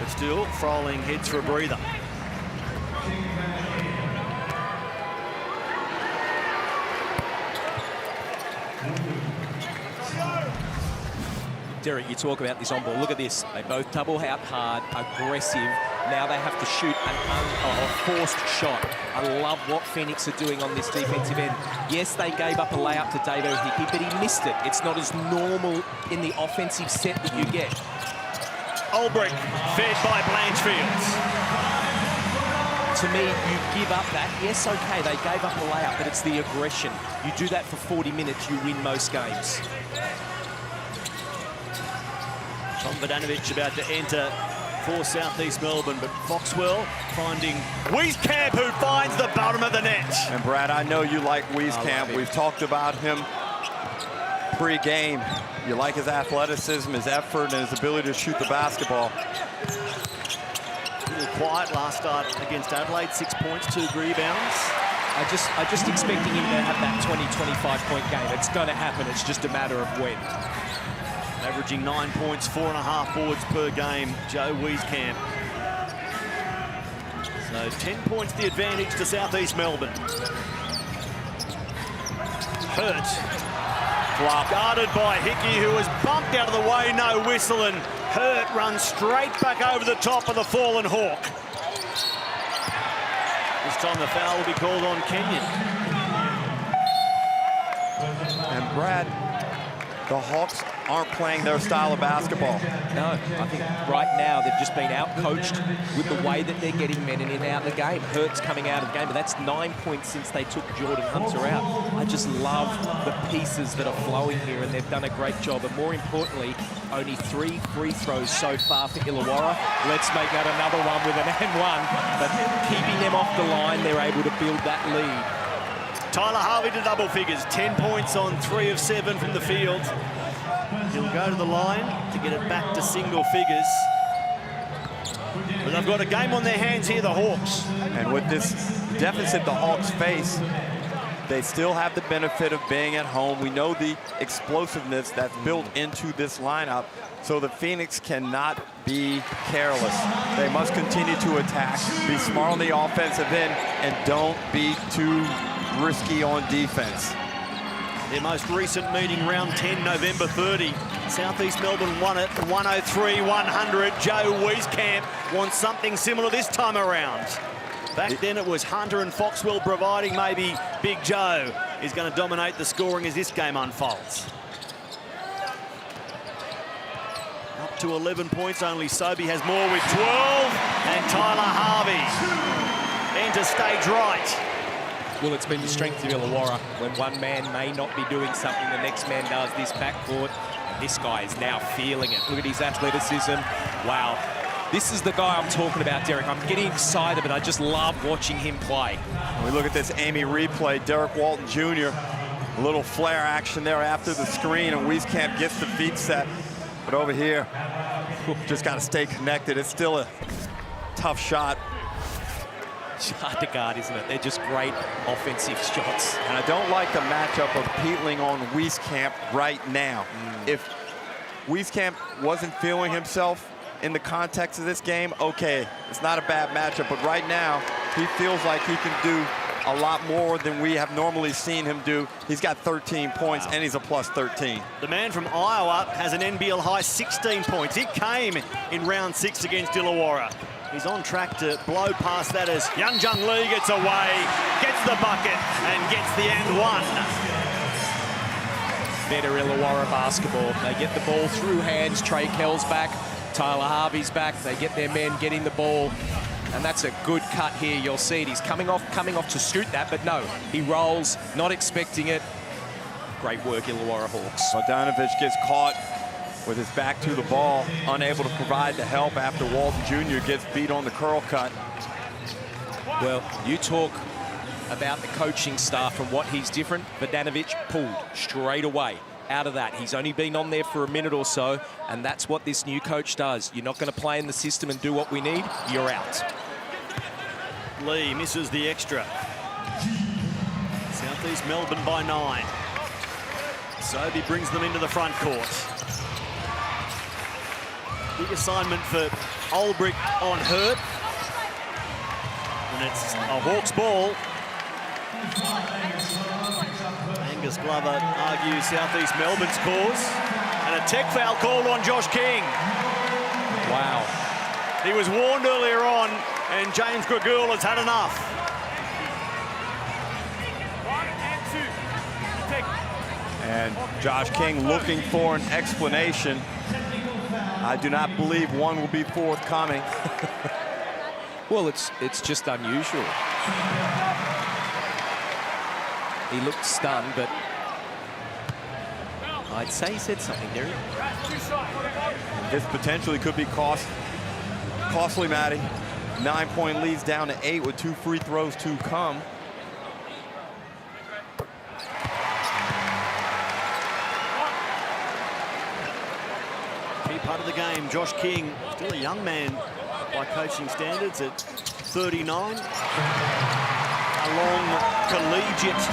But still, Froling heads for a breather. Derek, you talk about this on ball. Look at this. They both double out hard, aggressive. Now they have to shoot a forced shot. I love what Phoenix are doing on this defensive end. Yes, they gave up a layup to Davo Hickey, but he missed it. It's not as normal in the offensive set that you get. Ulbrich fed by Blanchfield. To me, you give up that. Yes, okay, they gave up a layup, but it's the aggression. You do that for 40 minutes, you win most games. Tom Vodanovic about to enter for South East Melbourne, but Foxwell finding Wieskamp, who finds the bottom of the net. And Brad, I know you like Wieskamp. We've talked about him pre-game. You like his athleticism, his effort, and his ability to shoot the basketball. A little quiet last start against Adelaide, 6 points, 2 rebounds. I just expecting him to have that 20-25 point game. It's going to happen. It's just a matter of when. Averaging 9 points, 4.5 boards per game, Joe Wieskamp. So 10 points the advantage to South East Melbourne. Hurt. Flop. Guarded by Hickey, who was bumped out of the way, no whistle, and Hurt runs straight back over the top of the fallen Hawk. This time the foul will be called on Kenyon. And Brad, the Hawks aren't playing their style of basketball. No, I think right now they've just been out-coached with the way that they're getting men in and out of the game. Hurt's coming out of the game, but that's 9 points since they took Jordan Hunter out. I just love the pieces that are flowing here, and they've done a great job. And more importantly, only 3 free throws so far for Illawarra. Let's make that another one with an and one. But keeping them off the line, they're able to build that lead. Tyler Harvey to double figures, 10 points on 3 of 7 from the field. He'll go to the line to get it back to single figures. But they've got a game on their hands here, the Hawks. And with this deficit the Hawks face, they still have the benefit of being at home. We know the explosiveness that's built into this lineup, so the Phoenix cannot be careless. They must continue to attack, be smart on the offensive end, and don't be too risky on defense. Their most recent meeting, round 10, November 30. South East Melbourne won it 103-100. Joe Wieskamp wants something similar this time around. Back then it was Hunter and Foxwell providing. Maybe Big Joe is going to dominate the scoring as this game unfolds. Up to 11 points, only Sobey has more with 12. And Tyler Harvey enters stage right. Well, it's been the strength of Illawarra. When one man may not be doing something, the next man does. This backcourt, this guy is now feeling it. Look at his athleticism. Wow. This is the guy I'm talking about, Derek. I'm getting excited, but I just love watching him play. We look at this Amy replay. Derek Walton Jr., a little flare action there after the screen, and Wieskamp gets the feet set. But over here, just got to stay connected. It's still a tough shot. It's hard to guard, isn't it? They're just great offensive shots. And I don't like the matchup of Peatling on Wieskamp right now. If Wieskamp wasn't feeling himself in the context of this game, okay, it's not a bad matchup. But right now, he feels like he can do a lot more than we have normally seen him do. He's got 13 points, and he's a plus 13. The man from Iowa has an NBL high 16 points. It came in round 6 against Illawarra. He's on track to blow past that as Youngjung Lee gets away, gets the bucket, and gets the and one. Better Illawarra basketball. They get the ball through hands. Trey Kell's back. Tyler Harvey's back. They get their men getting the ball. And that's a good cut here. You'll see it. He's coming off to scoot that, but no. He rolls, not expecting it. Great work, Illawarra Hawks. Vodanovic gets caught with his back to the ball, unable to provide the help after Walton Jr. gets beat on the curl cut. Well, you talk about the coaching staff and what he's different. Vodanovic pulled straight away out of that. He's only been on there for a minute or so, and that's what this new coach does. You're not going to play in the system and do what we need, you're out. Lee misses the extra. Southeast Melbourne by 9. Sobey brings them into the front court. Big assignment for Olbrich on Hurt. And it's a Hawks ball. Angus Glover argues Southeast Melbourne's cause. And a tech foul called on Josh King. Wow. He was warned earlier on, and James Gragul has had enough. And Josh King looking for an explanation. I do not believe one will be forthcoming. Well, it's just unusual. He looked stunned, but I'd say he said something, Derek. This potentially could be costly, Matty. 9-point leads down to 8 with 2 free throws to come. Key part of the game, Josh King, still a young man by coaching standards at 39. A long collegiate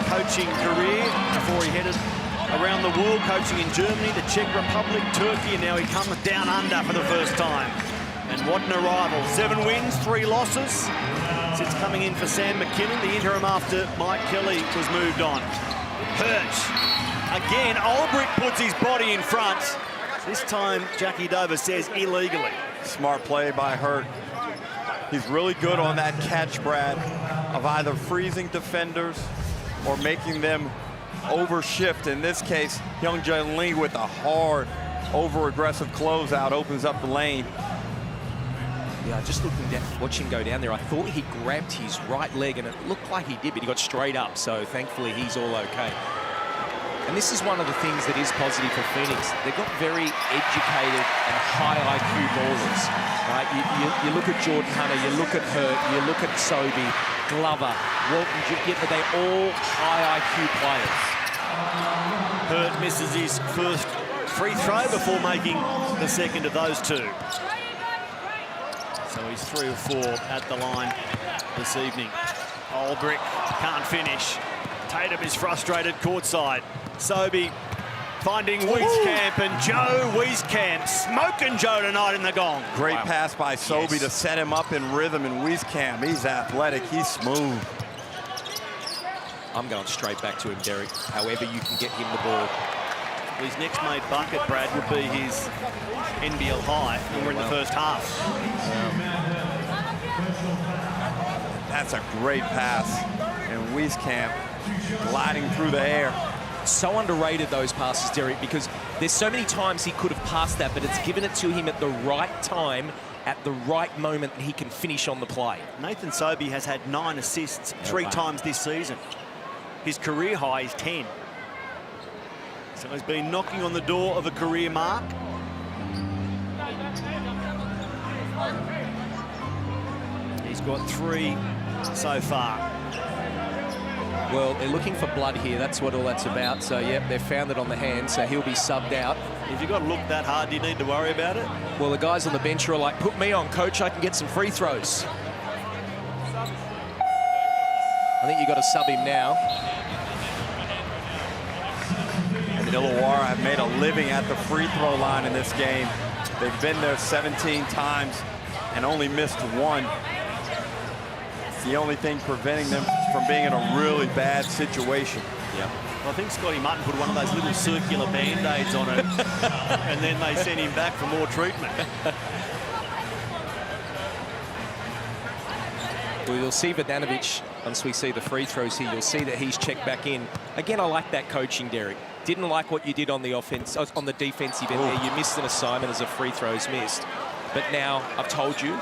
coaching career before he headed around the world, coaching in Germany, the Czech Republic, Turkey, and now he comes down under for the first time. And what an arrival. 7 wins, 3 losses since coming in for Sam McKinnon, the interim after Mike Kelly was moved on. Hurt. Again, Olbrich puts his body in front. This time, Jackie Dover says illegally. Smart play by Hurt. He's really good on that catch, Brad, of either freezing defenders or making them overshift. In this case, Youngjae Lee with a hard, over-aggressive closeout opens up the lane. Yeah, just looking down, watching him go down there, I thought he grabbed his right leg, and it looked like he did, but he got straight up, so thankfully he's all okay. And this is one of the things that is positive for Phoenix. They've got very educated and high IQ ballers. Right? You look at Jordan Hunter, you look at Hurt, you look at Sobey, Glover, Walton, they're all high IQ players. Hurt misses his first free throw before making the second of those 2. So he's 3 of 4 at the line this evening. Olbrich can't finish. Tatum is frustrated courtside. Sobey finding Wieskamp, and Joe Wieskamp smoking Joe tonight in the gong. Great pass by Sobey to set him up in rhythm, and Wieskamp, he's athletic, he's smooth. I'm going straight back to him, Derek. However you can get him the ball. His next made bucket, Brad, would be his NBL high, and we're in the first half. That's a great pass, and Wieskamp gliding through the air. So underrated, those passes, Derek, because there's so many times he could have passed that, but it's given it to him at the right time, at the right moment, and he can finish on the play. Nathan Sobey has had 9 assists 3 times this season. His career high is 10. So he's been knocking on the door of a career mark. He's got 3 so far. Well, they're looking for blood here. That's what all that's about. So, yep, they've found it on the hand, so he'll be subbed out. If you've got to look that hard, do you need to worry about it? Well, the guys on the bench are like, put me on, coach. I can get some free throws. I think you've got to sub him now. And Illawarra have made a living at the free throw line in this game. They've been there 17 times and only missed 1. It's the only thing preventing them from being in a really bad situation. Yeah. Well, I think Scotty Mutton put one of those little circular band-aids on it, and then they sent him back for more treatment. Well, you'll see Vodanovic, once we see the free throws here, you'll see that he's checked back in. Again, I like that coaching, Derek. Didn't like what you did on the offense, on the defensive end there. You missed an assignment as a free throw's missed. But now, I've told you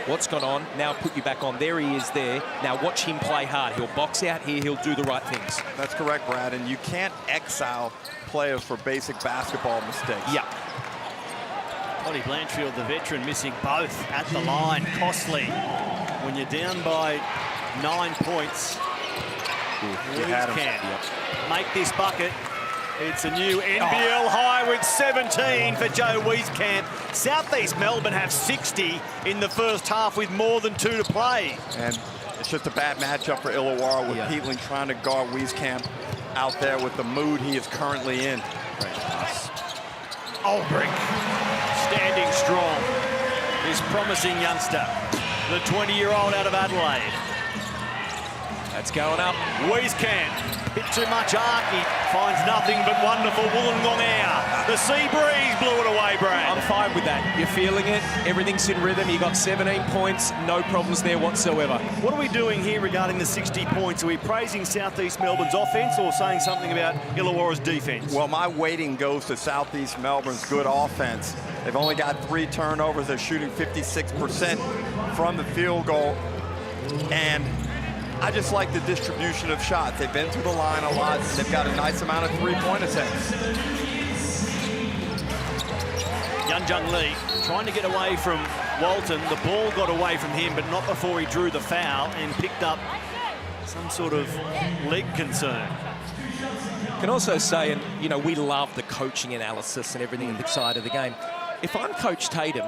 what's gone on. Now put you back on. There he is there. Now watch him play hard. He'll box out here. He'll do the right things. That's correct, Brad. And you can't exile players for basic basketball mistakes. Yeah. Tony Blanchfield, the veteran, missing both at the line. Costly. When you're down by 9 points, you had him. Make this bucket. It's a new NBL high with 17 for Joe Wieskamp. Southeast Melbourne have 60 in the first half with more than 2 to play. And it's just a bad matchup for Illawarra with Peatling trying to guard Wieskamp out there with the mood he is currently in. Great pass. Olbrich standing strong. This promising youngster, the 20-year-old out of Adelaide. That's going up. Wieskamp. Bit too much arc. He finds nothing but wonderful Wollongong air. The sea breeze blew it away, Brad. I'm fine with that. You're feeling it. Everything's in rhythm. You got 17 points. No problems there whatsoever. What are we doing here regarding the 60 points? Are we praising Southeast Melbourne's offense or saying something about Illawarra's defense? Well, my weighting goes to Southeast Melbourne's good offense. They've only got 3 turnovers. They're shooting 56% from the field goal. And I just like the distribution of shots. They've been to the line a lot. They've got a nice amount of 3-point attempts. Jung Lee trying to get away from Walton. The ball got away from him, but not before he drew the foul and picked up some sort of leg concern. Can also say, and you know, we love the coaching analysis and everything at the side of the game. If I'm Coach Tatum,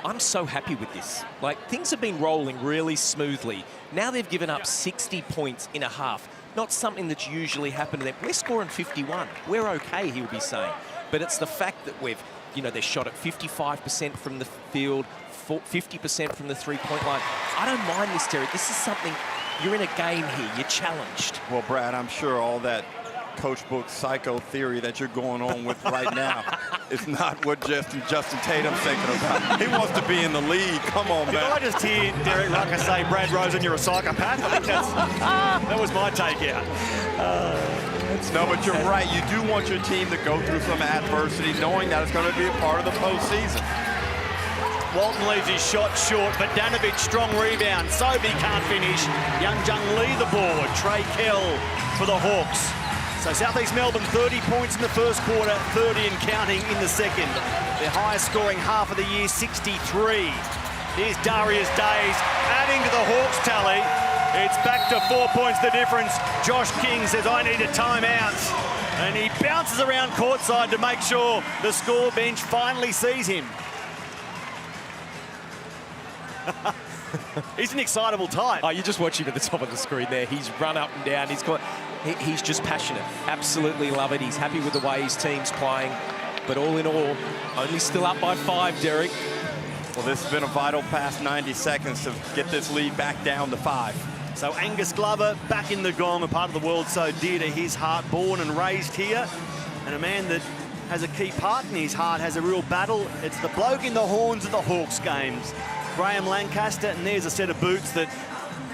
I'm so happy with this. Like, things have been rolling really smoothly. Now they've given up 60 points in a half. Not something that's usually happened to them. We're scoring 51. We're okay, he'll be saying. But it's the fact that we've, you know, they're shot at 55% from the field, 50% from the 3-point line. I don't mind this, Derek. This is something, you're in a game here. You're challenged. Well, Brad, I'm sure all that coach book psycho theory that you're going on with right now is not what Justin Tatum's thinking about. He wants to be in the league. Come on, man. Did I just hear Derek Rucker say, Brad Rosen, you're a psychopath? I think that was my take out. No, but you're right. You do want your team to go through some adversity, knowing that it's going to be a part of the postseason. Walton leaves his shot short, but Danovich, strong rebound. Sobey can't finish. Jung Lee the board. Trey Kell for the Hawks. So Southeast Melbourne 30 points in the first quarter, 30 and counting in the second. Their highest scoring half of the year, 63. Here's Darius Days adding to the Hawks tally. It's back to 4 points the difference. Josh King says, I need a timeout. And he bounces around courtside to make sure the score bench finally sees him. He's an excitable type. Oh, you just watch him at the top of the screen there. He's run up and down. He's just passionate. Absolutely love it. He's happy with the way his team's playing. But all in all, only still up by 5, Derek. Well, this has been a vital past 90 seconds to get this lead back down to 5. So Angus Glover back in the gong, a part of the world so dear to his heart, born and raised here. And a man that has a key part in his heart, has a real battle. It's the bloke in the horns of the Hawks games. Graham Lancaster, and there's a set of boots that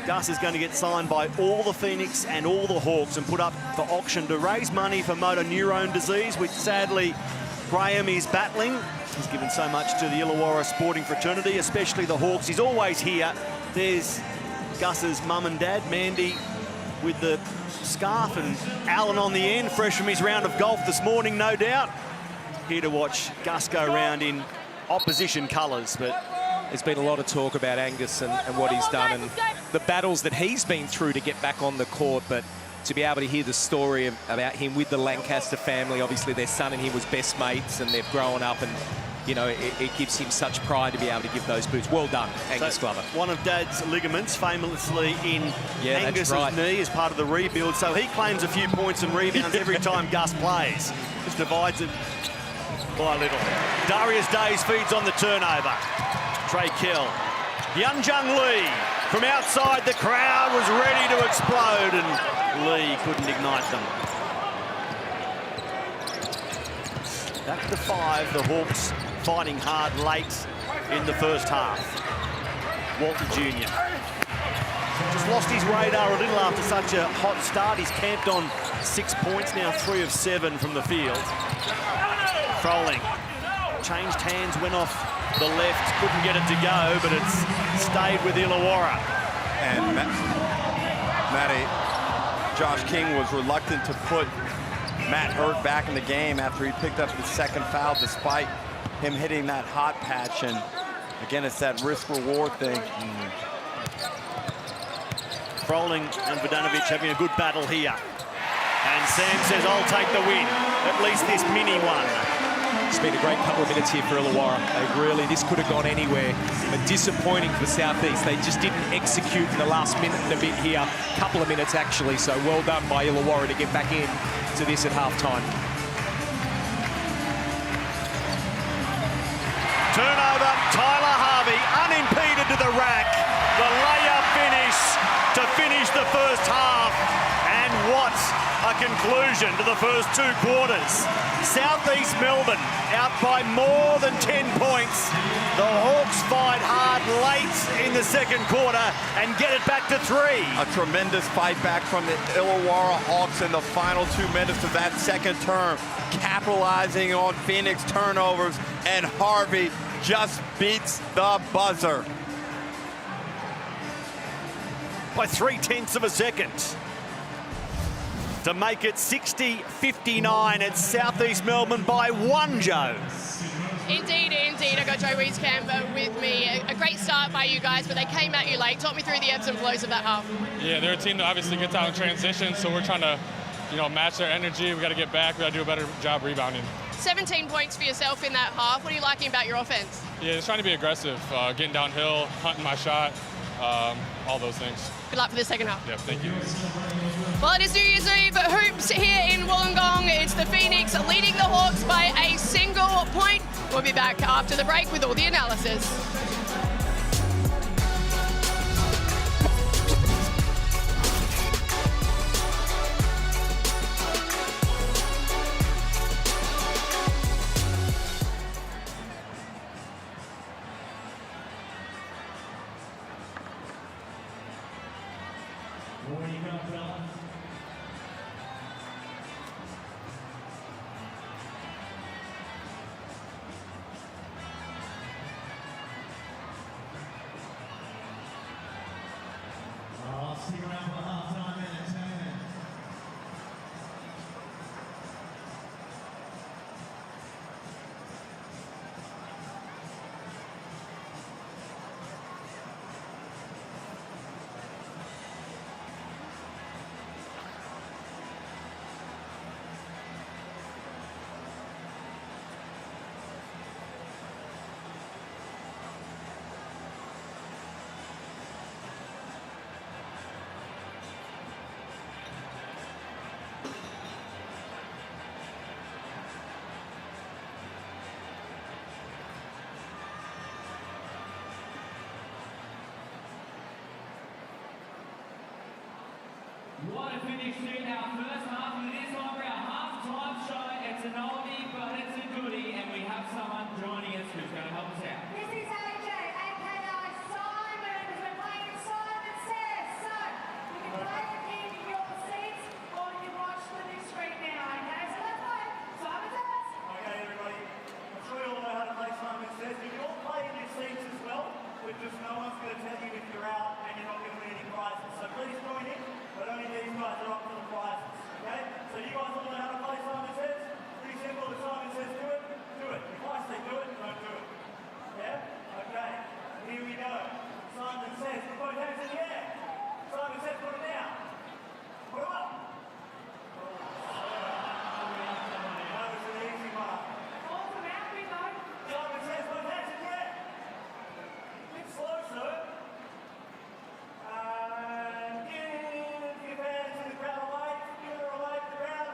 Gus is going to get signed by all the Phoenix and all the Hawks and put up for auction to raise money for motor neurone disease, which sadly Graham is battling. He's given so much to the Illawarra sporting fraternity, especially the Hawks. He's always here. There's Gus's mum and dad, Mandy with the scarf and Alan on the end, fresh from his round of golf this morning, no doubt. Here to watch Gus go round in opposition colours, but there's been a lot of talk about Angus and what he's done and the battles that he's been through to get back on the court, but to be able to hear the story about him with the Lancaster family, obviously their son and he was best mates and they've grown up, and you know, it gives him such pride to be able to give those boots. Well done, Angus Glover. One of Dad's ligaments famously in Angus's right. knee as part of the rebuild, so he claims a few points and rebounds every time Gus plays. Just divides it by a little. Darius Days feeds on the turnover. Trey Kell. Jung Lee from outside. The crowd was ready to explode and Lee couldn't ignite them. Back to 5, the Hawks fighting hard late in the first half. Walton Jr. just lost his radar a little after such a hot start. He's camped on 6 points now, 3 of 7 from the field. Froling changed hands, went off the left, couldn't get it to go, but it's stayed with Illawarra. And Matty, Josh King was reluctant to put Matt Hurt back in the game after he picked up his second foul, despite him hitting that hot patch. And again, it's that risk-reward thing. Froling and Vodanovic having a good battle here. And Sam says, I'll take the win, at least this mini one. It's been a great couple of minutes here for Illawarra. This could have gone anywhere, but disappointing for Southeast. They just didn't execute in the last minute and a bit here. Couple of minutes, actually, so well done by Illawarra to get back in to this at half-time. Turnover, Tyler Harvey, unimpeded to the rack. The layup finish the first half. And what a conclusion to the first 2 quarters. Southeast Melbourne out by more than 10 points. The Hawks fight hard late in the second quarter and get it back to 3. A tremendous fight back from the Illawarra Hawks in the final 2 minutes of that second term, capitalizing on Phoenix turnovers, and Harvey just beats the buzzer. By 0.3 of a second. To make it 60-59 at Southeast Melbourne by 1, Joe. Indeed. I got Joe Wieskamp with me. A great start by you guys, but they came at you late. Talk me through the ebbs and flows of that half. Yeah, they're a team that obviously gets out in transition, so we're trying to, match their energy. We got to get back. We got to do a better job rebounding. 17 points for yourself in that half. What are you liking about your offense? Yeah, just trying to be aggressive, getting downhill, hunting my shot, all those things. Good luck for the second half. Yeah, thank you. Well, it is New Year's Eve hoops here in Wollongong. It's the Phoenix leading the Hawks by a single point. We'll be back after the break with all the analysis. What a finish to our first half, and it is over our half-time show. It's an oldie, but it's a goodie, and we have someone joining us who's going to help us out. This is AJ, aka Simon, because we're playing Simon Says. So, you can play it in your seats, or you can watch the big screen now, okay? So let's play Simon Says. Okay, everybody, I'm sure you all know how to play Simon Says. You can all play in your seats as well, but just no one's going to tell you if you're out and you're not going to win any prizes. So please join in. But only these guys are up for the prizes, okay? So you guys all know how to play Simon Says? Pretty simple. If Simon says do it, do it. If I say do it, don't do it. Yeah? Okay. Here we go. Simon says, put both hands in the air. Simon says, put it down. Put them up. That was an easy one. All from out we go. Simon says, both hands in the air. Bit slow, sir. Give hands to the crowd away. Give her away to the crowd.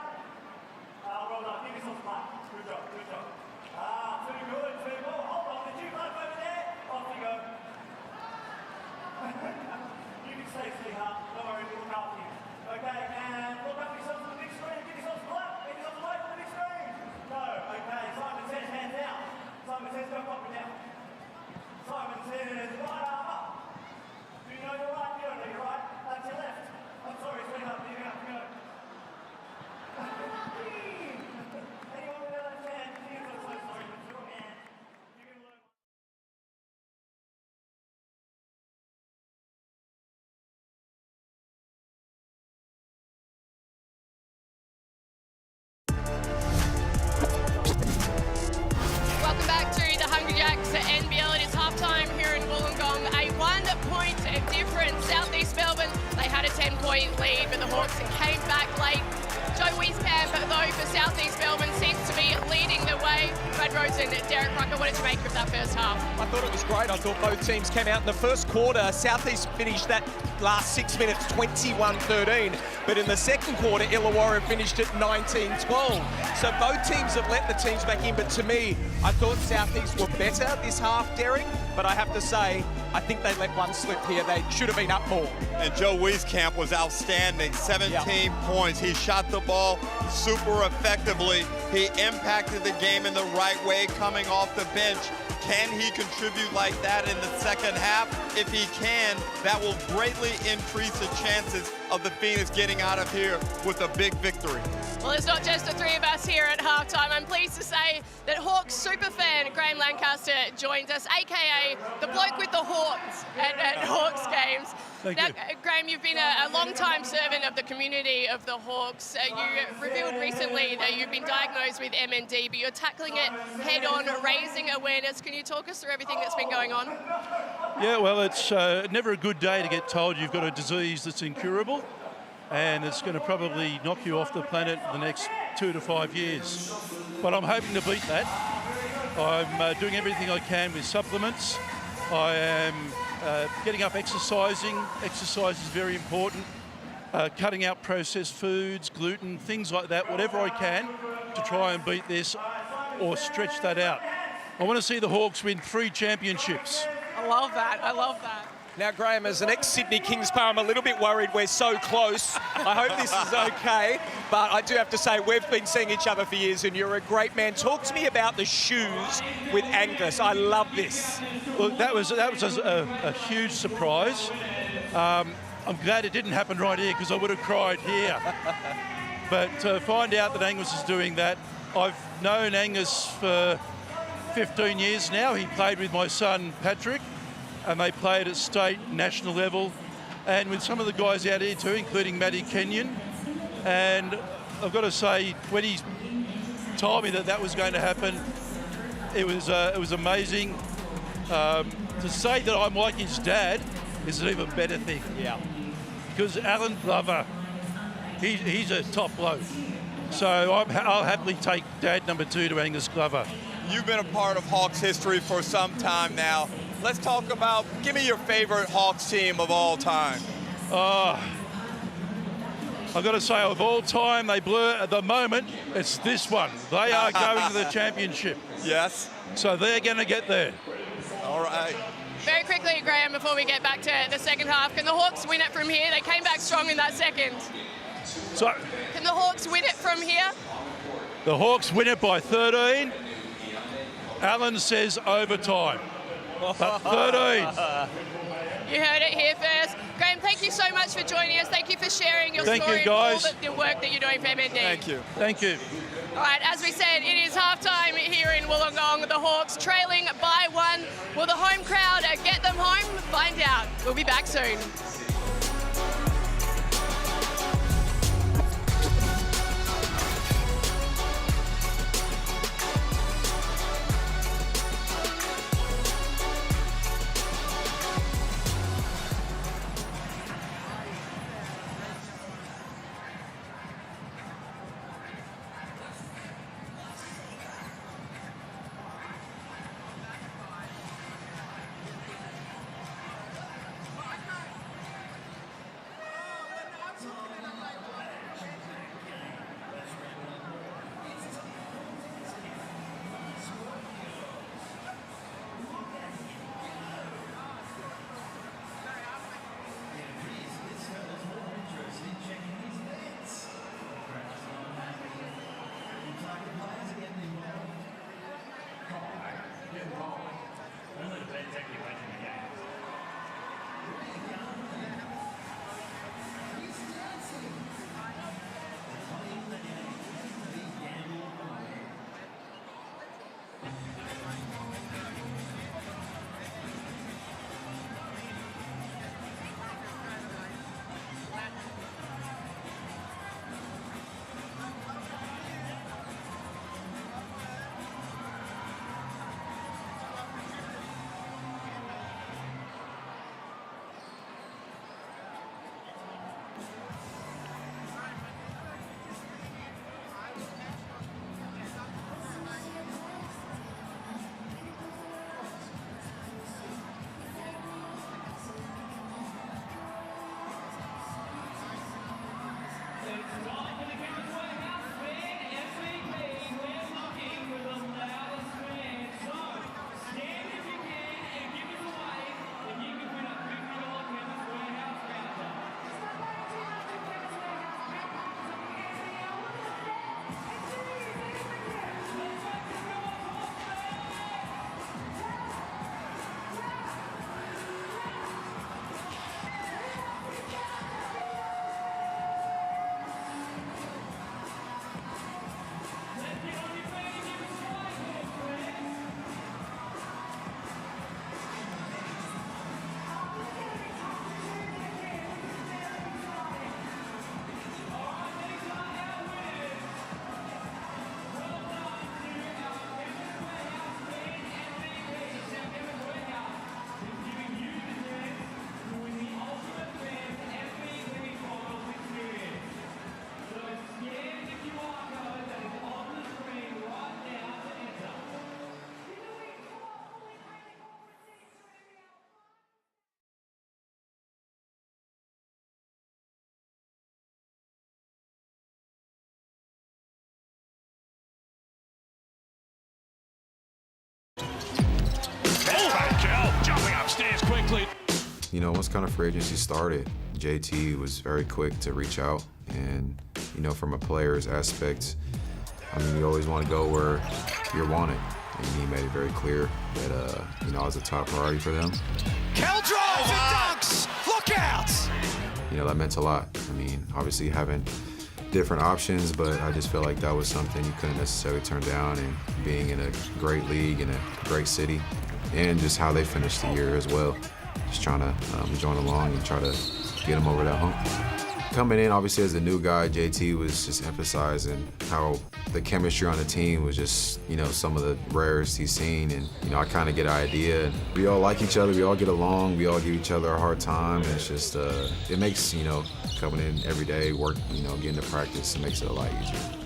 frozen. Derek Crocker, what did you make of that first half? I thought it was great. I thought both teams came out in the first quarter. Southeast finished that last 6 minutes 21-13, but in the second quarter, Illawarra finished at 19-12. So both teams have let the teams back in, but to me, I thought Southeast were better this half, Derek, but I have to say, I think they let one slip here. They should have been up more. And Joe Wieskamp was outstanding, 17 points. He shot the ball super effectively. He impacted the game in the right way coming off the bench. Can he contribute like that in the second half? If he can, that will greatly increase the chances of the Phoenix getting out of here with a big victory. Well, it's not just the three of us here at halftime. I'm pleased to say that Hawks superfan Graham Lancaster joins us, aka the bloke with the Hawks at Hawks games. Thank now, you. Graham, you've been a long-time servant of the community of the Hawks. You revealed recently that you've been diagnosed with MND, but you're tackling it head-on, raising awareness. Can you talk us through everything that's been going on? Yeah, well, it's never a good day to get told you've got a disease that's incurable, and it's going to probably knock you off the planet the next 2 to 5 years. But I'm hoping to beat that. I'm doing everything I can with supplements. I am getting up exercising. Exercise is very important. Cutting out processed foods, gluten, things like that, whatever I can to try and beat this or stretch that out. I want to see the Hawks win 3 championships. I love that. I love that. Now, Graham, as an ex-Sydney Kings player, I'm a little bit worried we're so close. I hope this is okay, but I do have to say we've been seeing each other for years and you're a great man. Talk to me about the shoes with Angus. I love this. Well, that was a huge surprise. I'm glad it didn't happen right here because I would have cried here. But to find out that Angus is doing that, I've known Angus for 15 years now. He played with my son Patrick, and they played at state, national level, and with some of the guys out here too, including Matty Kenyon. And I've got to say, when he told me that that was going to happen, it was amazing. To say that I'm like his dad is an even better thing. Yeah. Because Alan Glover, he's a top bloke. So I'll happily take dad number 2 to Angus Glover. You've been a part of Hawks history for some time now. Let's talk about, give me your favorite Hawks team of all time. I've got to say, of all time, they blur at the moment, it's this one. They are going to the championship. Yes. So they're going to get there. All right. Very quickly, Graham, before we get back to the second half, can the Hawks win it from here? They came back strong in that second. So Can the Hawks win it from here? the Hawks win it by 13. Alan says overtime. But 13. You heard it here first. Graham, thank you so much for joining us. Thank you for sharing your Thank you, story and all guys. the work that you're doing for MND. Thank you. Thank you. All right, as we said, it is halftime here in Wollongong. The Hawks trailing by 1. Will the home crowd get them home? Find out. We'll be back soon. upstairs quickly. You know, once kind of free agency started, JT was very quick to reach out. And, you know, from a player's aspect, I mean, you always want to go where you're wanted. And he made it very clear that, you know, I was a top priority for them. Kel drives and dunks. Look out! You know, that meant a lot. I mean, obviously having different options, but I just felt like that was something you couldn't necessarily turn down. And being in a great league, in a great city, and just how they finished the year as well. Just trying to join along and try to get them over that hump. Coming in, obviously, as a new guy, JT was just emphasizing how the chemistry on the team was just, you know, some of the rarest he's seen. And, you know, I kind of get an idea. We all like each other. We all get along. We all give each other a hard time. And it's just, it makes, you know, coming in every day, work, you know, getting to practice, it makes it a lot easier.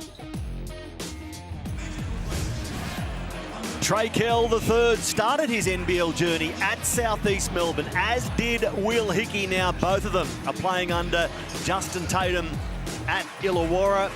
Trey Kell III started his NBL journey at Southeast Melbourne, as did Will Hickey. Now both of them are playing under Justin Tatum at Illawarra.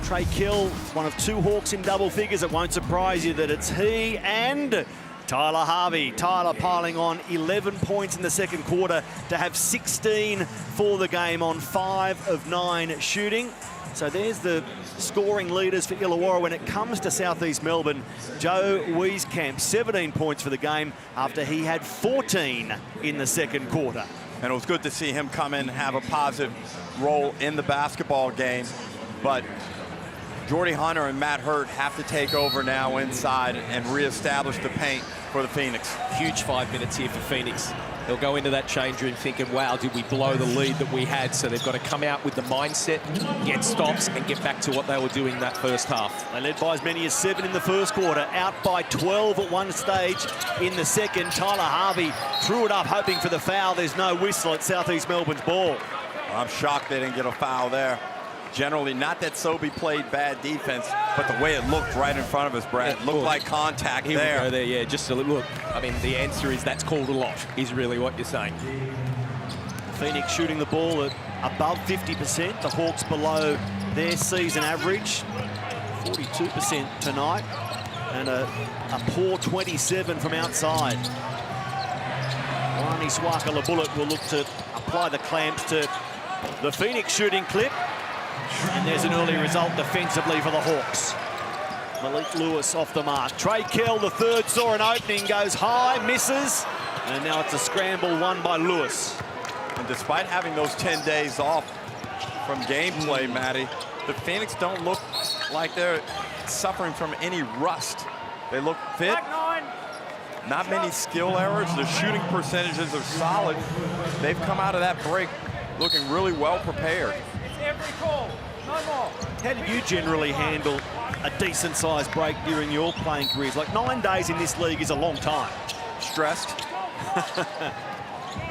Trey Kell, one of two Hawks in double figures. It won't surprise you that it's he and Tyler Harvey. Tyler piling on 11 points in the second quarter to have 16 for the game on 5 of 9 shooting. So there's the scoring leaders for Illawarra when it comes to Southeast Melbourne. Joe Wieskamp, 17 points for the game after he had 14 in the second quarter. And it was good to see him come in and have a positive role in the basketball game. But Jordy Hunter and Matt Hurt have to take over now inside and reestablish the paint for the Phoenix. Huge 5 minutes here for Phoenix. They'll go into that change room thinking, wow, did we blow the lead that we had? So they've got to come out with the mindset, get stops, and get back to what they were doing that first half. They led by as many as 7 in the first quarter, out by 12 at one stage in the second. Tyler Harvey threw it up, hoping for the foul. There's no whistle at Southeast Melbourne's ball. I'm shocked they didn't get a foul there. Generally, not that Sobey played bad defense, but the way it looked right in front of us, Brad, looked like contact Here there. We go there, yeah, just a little look. I mean, the answer is that's called a lot, is really what you're saying. Phoenix shooting the ball at above 50%. The Hawks below their season average, 42% tonight, and a poor 27 from outside. Rani Swaka-Labullet will look to apply the clamps to the Phoenix shooting clip. And there's an early result defensively for the Hawks. Malik Lewis off the mark. Trey Kell, the third, saw an opening, goes high, misses. And now it's a scramble won by Lewis. And despite having those 10 days off from gameplay, Matty, the Phoenix don't look like they're suffering from any rust. They look fit. Not many skill errors. The shooting percentages are solid. They've come out of that break looking really well prepared. Every call, no more. How did you generally handle a decent-sized break during your playing careers? Like 9 days in this league is a long time. Stressed?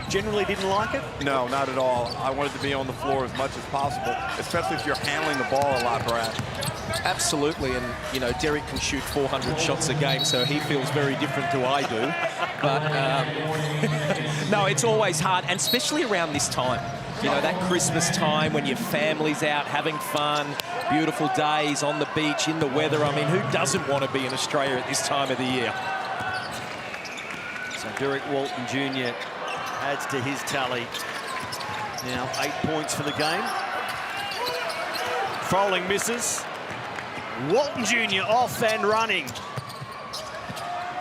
Generally didn't like it? No, not at all. I wanted to be on the floor as much as possible, especially if you're handling the ball a lot, Brad. Absolutely, and you know, Derek can shoot 400 shots a game, so he feels very different to I do. But no, it's always hard, and especially around this time. You know, that Christmas time when your family's out having fun, beautiful days on the beach, in the weather. I mean, who doesn't want to be in Australia at this time of the year? So Derek Walton Jr. adds to his tally. Now 8 points for the game. Froling misses. Walton Jr. off and running.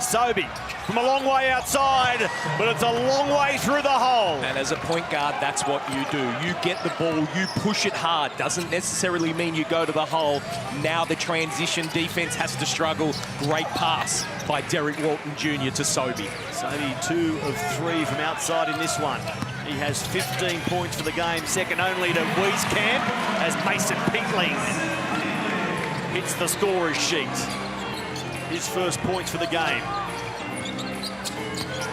Sobey from a long way outside, but it's a long way through the hole. And as a point guard, that's what you do. You get the ball, you push it hard. Doesn't necessarily mean you go to the hole. Now the transition defense has to struggle. Great pass by Derek Walton Jr. to Sobey. Sobey 2 of 3 from outside in this one. He has 15 points for the game, second only to Wieskamp as Mason Pinkling hits the scorer's sheet. His first points for the game.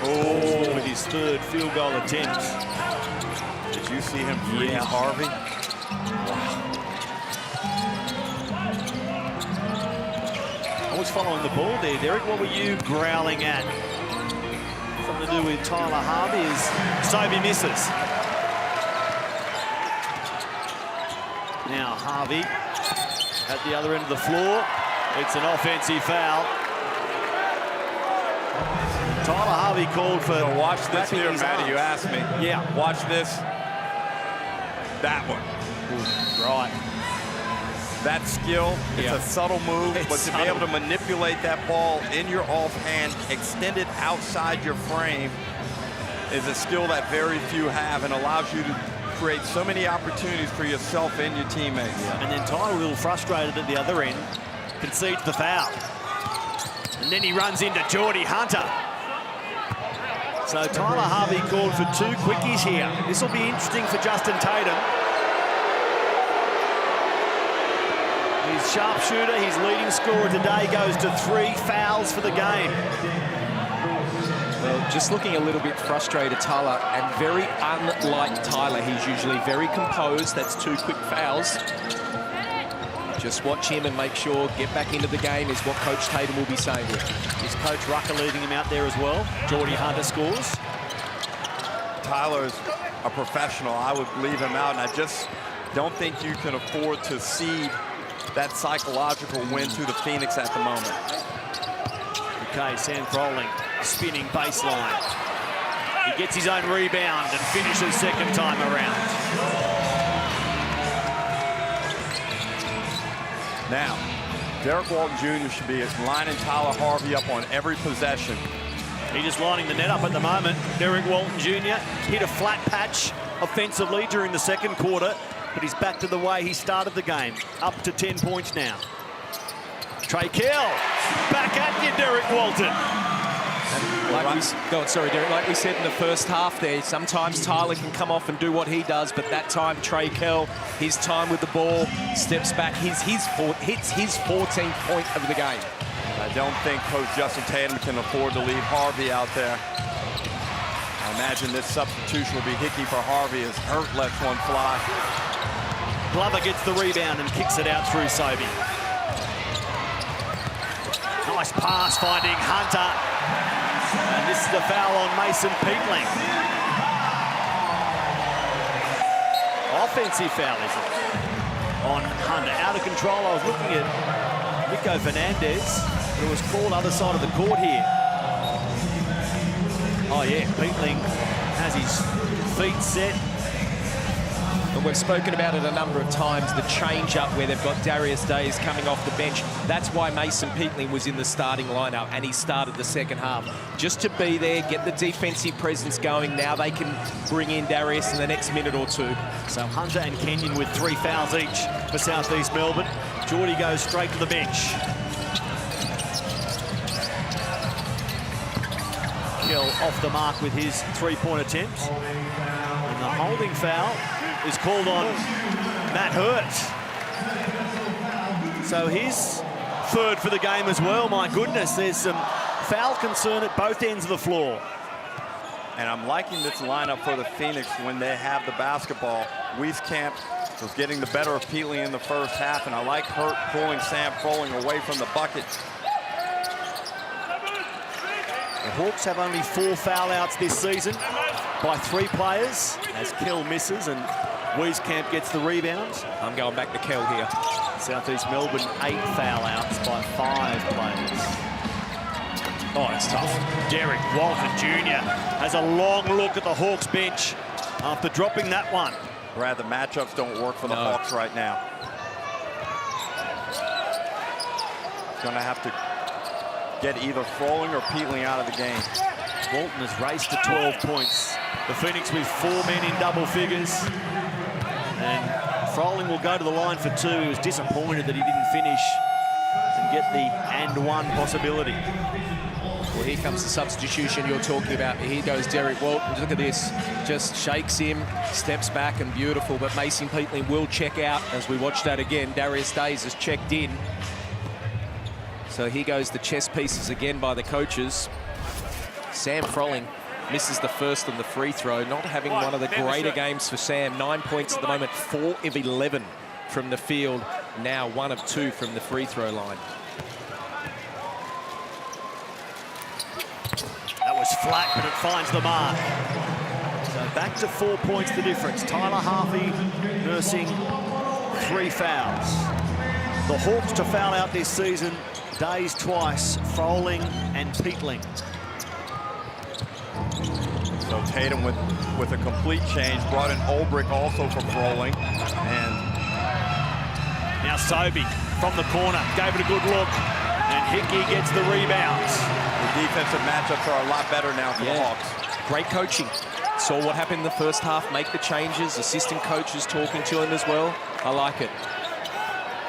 Oh, with his third field goal attempt. Did you see him freeze Harvey? I was following the ball there, Derek. What were you growling at? Something to do with Tyler Harvey as Sobey misses. Now Harvey at the other end of the floor. It's an offensive foul. Tyler Harvey called for... So watch this wrapping here, his Matty, arms. you asked me. Yeah. Watch this. That one. Ooh, right. That skill, it's a subtle move, It's but to subtle. be able to manipulate that ball in your offhand, extend it outside your frame, is a skill that very few have and allows you to create so many opportunities for yourself and your teammates. Yeah. And then Tyler, a little frustrated at the other end, concedes the foul. And then he runs into Geordie Hunter. So Tyler Harvey called for 2 quickies here. This will be interesting for Justin Tatum. His sharpshooter, his leading scorer today, goes to 3 fouls for the game. Well, just looking a little bit frustrated, Tyler, and very unlike Tyler. He's usually very composed. That's 2 quick fouls. Just watch him and make sure, get back into the game is what Coach Tatum will be saying to him. Is Coach Rucker leaving him out there as well? Geordie Hunter scores. Tyler's a professional. I would leave him out, and I just don't think you can afford to cede that psychological win to the Phoenix at the moment. Okay, Sam Froling spinning baseline. He gets his own rebound and finishes second time around. Now, Derek Walton Jr. should be lining Tyler Harvey up on every possession. He's just lining the net up at the moment. Derek Walton Jr. hit a flat patch offensively during the second quarter, but he's back to the way he started the game, up to 10 points now. Trey Kell, back at you, Derek Walton. Like we said in the first half there, sometimes Tyler can come off and do what he does, but that time Trey Kell, his time with the ball, steps back, hits his 14th point of the game. I don't think Coach Justin Tatum can afford to leave Harvey out there. I imagine this substitution will be hickey for Harvey as Hurt lets one fly. Glover gets the rebound and kicks it out through Sobey. Nice pass finding Hunter. And this is the foul on Mason Peatling. Offensive foul, is it? On Hunter. Out of control. I was looking at Nico Fernandez, but it was called other side of the court here. Oh yeah, Peatling has his feet set. And we've spoken about it a number of times, the change-up where they've got Darius Days coming off the bench. That's why Mason Peatling was in the starting lineup and he started the second half. Just to be there, get the defensive presence going. Now they can bring in Darius in the next minute or 2. So Hunter and Kenyon with 3 fouls each for South East Melbourne. Geordie goes straight to the bench. Kell off the mark with his 3-point attempt. And the holding foul is called on Matt Hurt. So his 3rd for the game as well. My goodness, there's some foul concern at both ends of the floor. And I'm liking this lineup for the Phoenix when they have the basketball. Wieskamp was getting the better of Peatling in the first half, and I like Hurt pulling Sam Froling away from the bucket. The Hawks have only 4 foul-outs this season by 3 players, as Kell misses and Wieskamp gets the rebound. I'm going back to Kell here. South East Melbourne, 8 foul-outs by 5 players. Oh, it's tough. Derek Walton Jr. has a long look at the Hawks bench after dropping that one. Brad, the matchups don't work for the Hawks right now. Going to have to get either Froling or Peatling out of the game. Walton has raced to 12 points. The Phoenix with 4 men in double figures. And Froling will go to the line for 2. He was disappointed that he didn't finish and get the and 1 possibility. Well, here comes the substitution you're talking about. Here goes Derek Walton. Look at this. Just shakes him, steps back, and beautiful. But Mason Peatling will check out as we watch that again. Darius Days has checked in. So here goes the chess pieces again by the coaches. Sam Froling misses the first on the free throw, not having one of the greater games for Sam. 9 points at the moment, 4 of 11 from the field. Now 1 of 2 from the free throw line. That was flat, but it finds the mark. So back to 4 points the difference. Tyler Harvey nursing 3 fouls. The Hawks to foul out this season, Days twice, Froling and Peatling. Tatum with a complete change, brought in Olbrich also for Froling. And now Sobey from the corner, gave it a good look, and Hickey gets the rebounds. The defensive matchups are a lot better now for the Hawks. Great coaching. Saw what happened in the first half, make the changes, assistant coaches talking to him as well. I like it.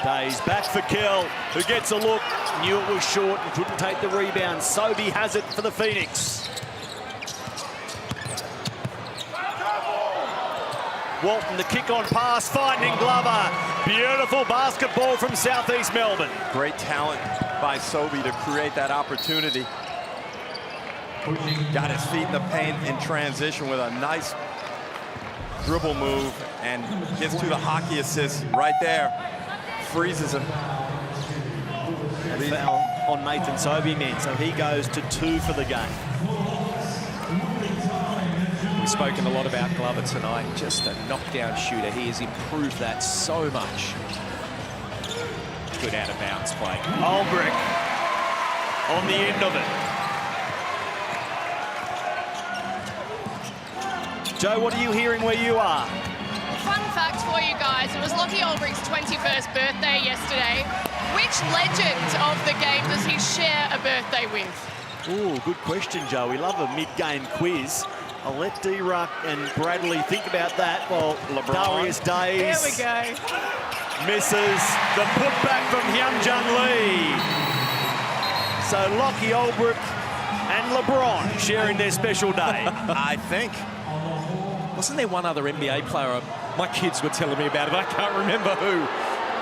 Days back for Kell, who gets a look, knew it was short and couldn't take the rebound. Sobey has it for the Phoenix. Walton, the kick on pass, finding Glover. Beautiful basketball from Southeast Melbourne. Great talent by Sobey to create that opportunity. Got his feet in the paint in transition with a nice dribble move and gets to the hockey assist right there. Freezes him. And foul on Nathan Sobey, man, so he goes to 2 for the game. We've spoken a lot about Glover tonight. Just a knockdown shooter. He has improved that so much. Good out of bounds play. Olbrich on the end of it. Joe, what are you hearing where you are? Fun fact for you guys, it was Lockie Olbrich's 21st birthday yesterday. Which legend of the game does he share a birthday with? Ooh, good question, Joe. We love a mid-game quiz. I'll let D-Ruck and Bradley think about that while Darius Days Here we go. misses the putback from Hyunjung Lee. So Lockie Olbrich and LeBron sharing their special day. I think. Wasn't there one other NBA player? My kids were telling me about it, but I can't remember who.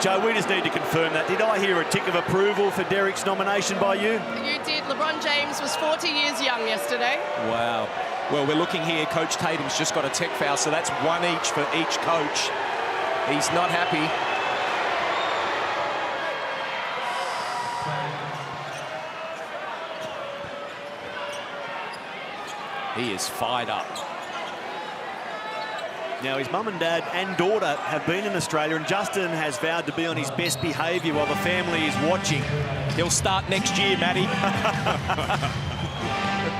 Joe, we just need to confirm that. Did I hear a tick of approval for Derek's nomination by you? You did. LeBron James was 40 years young yesterday. Wow. Well, we're looking here. Coach Tatum's just got a tech foul, so that's 1 each for each coach. He's not happy. He is fired up. Now, his mum and dad and daughter have been in Australia, and Justin has vowed to be on his best behaviour while the family is watching. He'll start next year, Matty.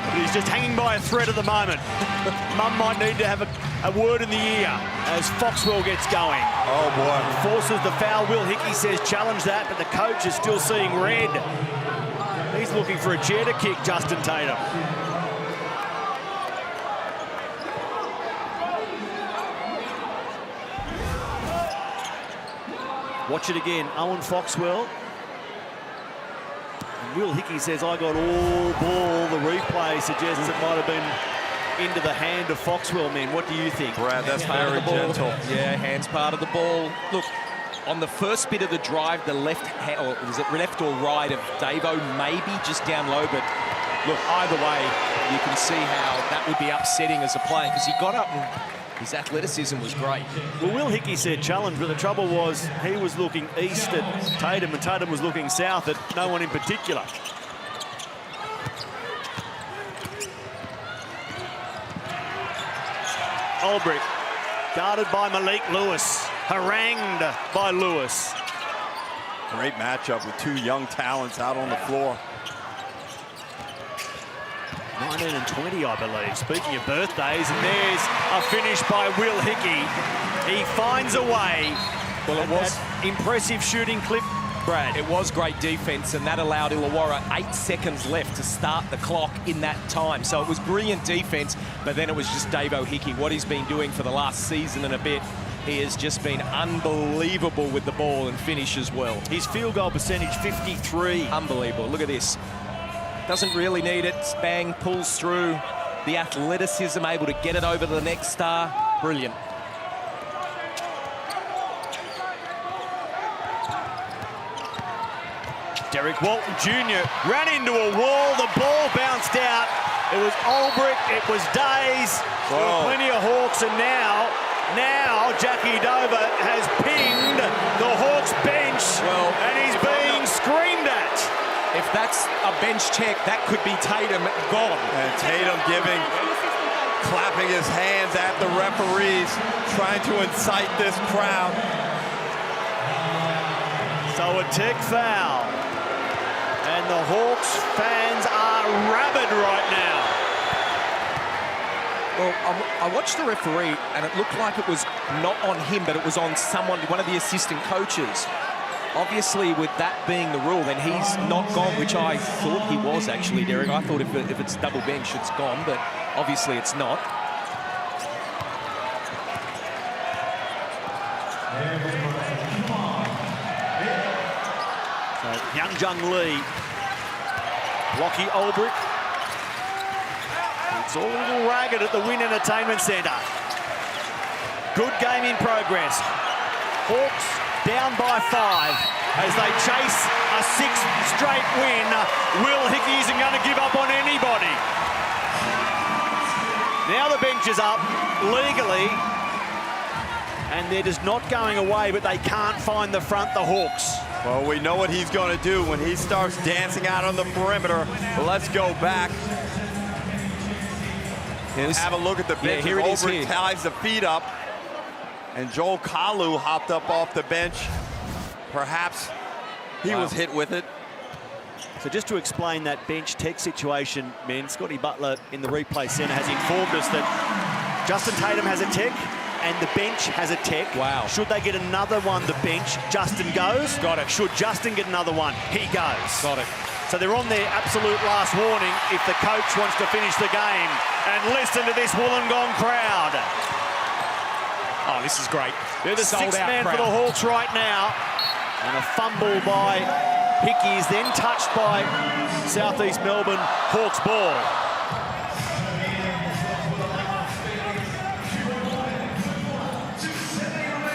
But he's just hanging by a thread at the moment. Mum might need to have a word in the ear as Foxwell gets going. Oh, boy. Forces the foul. Will Hickey says challenge that, but the coach is still seeing red. He's looking for a chair to kick, Justin Tatum. Watch it again, Owen Foxwell. And Will Hickey says, I got all ball. The replay suggests it might have been into the hand of Foxwell, man. What do you think? Brad, that's very gentle. Yeah, hands part of the ball. Look, on the first bit of the drive, the left hand, or was it left or right of Davo, maybe just down low, but look, either way, you can see how that would be upsetting as a player because he got up and his athleticism was great. Well, Will Hickey said challenge, but the trouble was he was looking east at Tatum and Tatum was looking south at no one in particular. Olbrich, guarded by Malik Lewis, harangued by Lewis. Great matchup with two young talents out on the floor. 19 and 20, I believe. Speaking of birthdays, and there's a finish by Will Hickey. He finds a way. Well, it was impressive shooting clip, Brad. It was great defense, and that allowed Illawarra 8 seconds left to start the clock in that time. So it was brilliant defense, but then it was just Davo Hickey, what he's been doing for the last season and a bit. He has just been unbelievable with the ball and finish as well. His field goal percentage, 53. Unbelievable. Look at this. Doesn't really need it. Bang, pulls through. The athleticism, able to get it over to the next star. Brilliant. Derek Walton Jr. ran into a wall. The ball bounced out. It was Olbrich. It was Days. There were plenty of Hawks, and now Jackie Dover has pinged the Hawks bench, and he's being screamed at. If that's a bench check, that could be Tatum gone. And Tatum clapping his hands at the referees, trying to incite this crowd. So a tech foul. And the Hawks fans are rabid right now. Well, I watched the referee, and it looked like it was not on him, but it was on someone, one of the assistant coaches. Obviously, with that being the rule, then he's not gone, which I thought he was actually, Derek. I thought if it's double bench, it's gone, but obviously it's not. So Young Jung Lee, Lockie Ulbrich. It's all a little ragged at the Wynn Entertainment Centre. Good game in progress. Hawks down by 5 as they chase a 6th straight win. Will Hickey isn't going to give up on anybody. Now the bench is up legally, and they're just not going away, but they can't find the front, the Hawks. Well, we know what he's going to do when he starts dancing out on the perimeter. Let's go back. Have a look at the bench. Here it is. Ulbrich ties the feet up, and Joel Kalu hopped up off the bench. Perhaps he was hit with it. So just to explain that bench tech situation, men, Scotty Butler in the replay centre has informed us that Justin Tatum has a tech and the bench has a tech. Wow. Should they get another one, the bench, Justin goes. Got it. Should Justin get another one, he goes. Got it. So they're on their absolute last warning if the coach wants to finish the game. And listen to this Wollongong crowd. Oh, this is great. They're the Sold sixth out man crowd. for the Hawks right now. And a fumble by Hickey is then touched by Southeast Melbourne Hawks ball.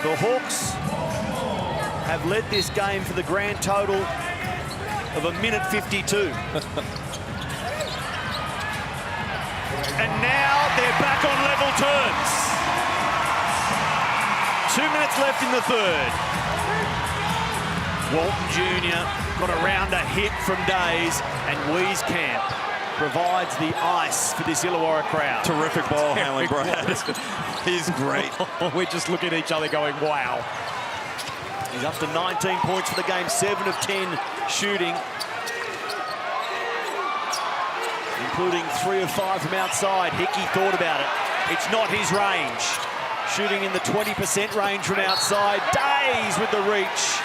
The Hawks have led this game for the grand total of 1:52. And now they're back on level terms. 2 minutes left in the third. Walton Jr. got a rounder hit from Days, and Wieskamp provides the ice for this Illawarra crowd. Terrific ball handling, Brad. He's great. We're just looking at each other going, wow. He's up to 19 points for the game, 7 of 10 shooting, including 3 of 5 from outside. Hickey thought about it. It's not his range. Shooting in the 20% range from outside. Days with the reach.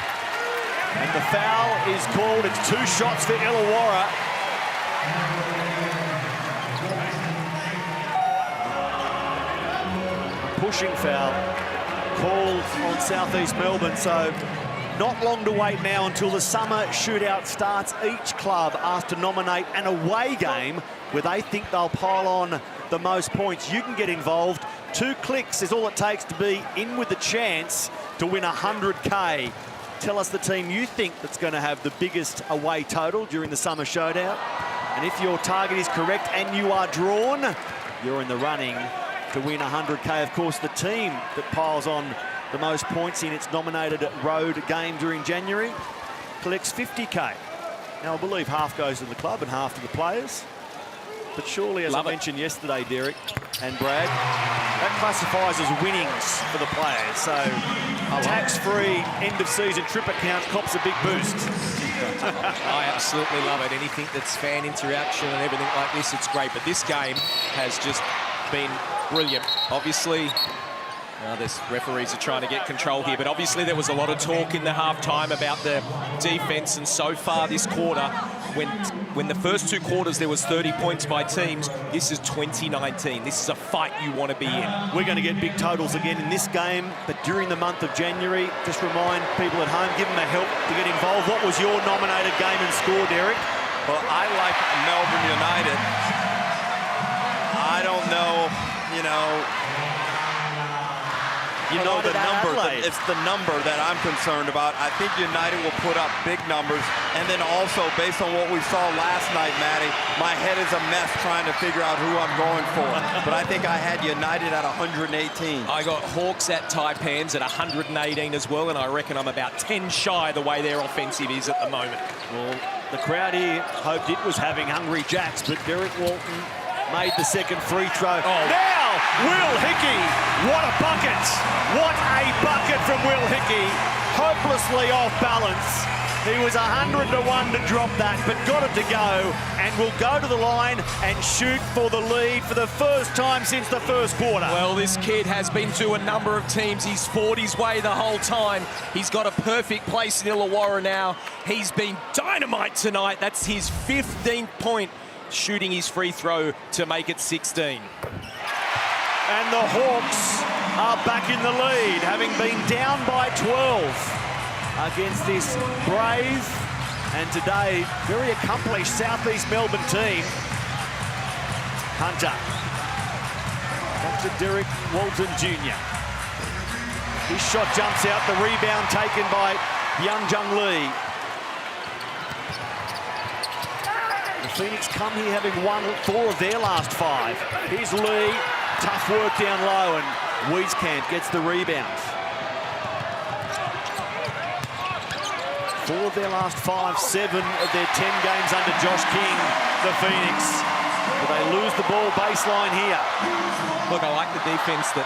And the foul is called. It's 2 shots for Illawarra. Pushing foul called on Southeast Melbourne, so not long to wait now until the summer shootout starts. Each club asked to nominate an away game where they think they'll pile on the most points. You can get involved. 2 clicks is all it takes to be in with the chance to win 100K. Tell us the team you think that's going to have the biggest away total during the summer showdown. And if your target is correct and you are drawn, you're in the running to win 100K. Of course, the team that piles on the most points in its nominated road game during January collects 50K. Now, I believe half goes to the club and half to the players. But surely, as I mentioned yesterday, Derek and Brad, that classifies as winnings for the players. So tax-free end-of-season trip account cops a big boost. I absolutely love it. Anything that's fan interaction and everything like this, it's great. But this game has just been brilliant. Obviously, this referees are trying to get control here, but obviously there was a lot of talk in the half-time about the defense, and so far this quarter, when the first 2 quarters there was 30 points by teams, this is 2019. This is a fight you want to be in. We're going to get big totals again in this game, but during the month of January, just remind people at home, give them a help to get involved. What was your nominated game and score, Derek? Well, I like Melbourne United. I don't know, you know, the number. It's the number that I'm concerned about. I think United will put up big numbers. And then also, based on what we saw last night, Matty, my head is a mess trying to figure out who I'm going for. But I think I had United at 118. I got Hawks at Taipans at 118 as well, and I reckon I'm about 10 shy the way their offensive is at the moment. Well, the crowd here hoped it was having hungry jacks, but Derek Walton made the second free throw. Oh. Now, Will Hickey, what a bucket. What a bucket from Will Hickey. Hopelessly off balance. He was 100 to 1 to drop that, but got it to go and will go to the line and shoot for the lead for the first time since the first quarter. Well, this kid has been to a number of teams. He's fought his way the whole time. He's got a perfect place in Illawarra now. He's been dynamite tonight. That's his 15th point, shooting his free throw to make it 16. And the Hawks are back in the lead, having been down by 12 against this brave and today very accomplished Southeast Melbourne team. Hunter. Back to Derek Walton Jr. His shot jumps out, the rebound taken by Young Lee. The Phoenix come here having won 4 of their last 5. Here's Lee. Tough work down low, and Wieskamp gets the rebound. 4 of their last 5, 7 of their 10 games under Josh King, the Phoenix. But they lose the ball baseline here. Look, I like the defense that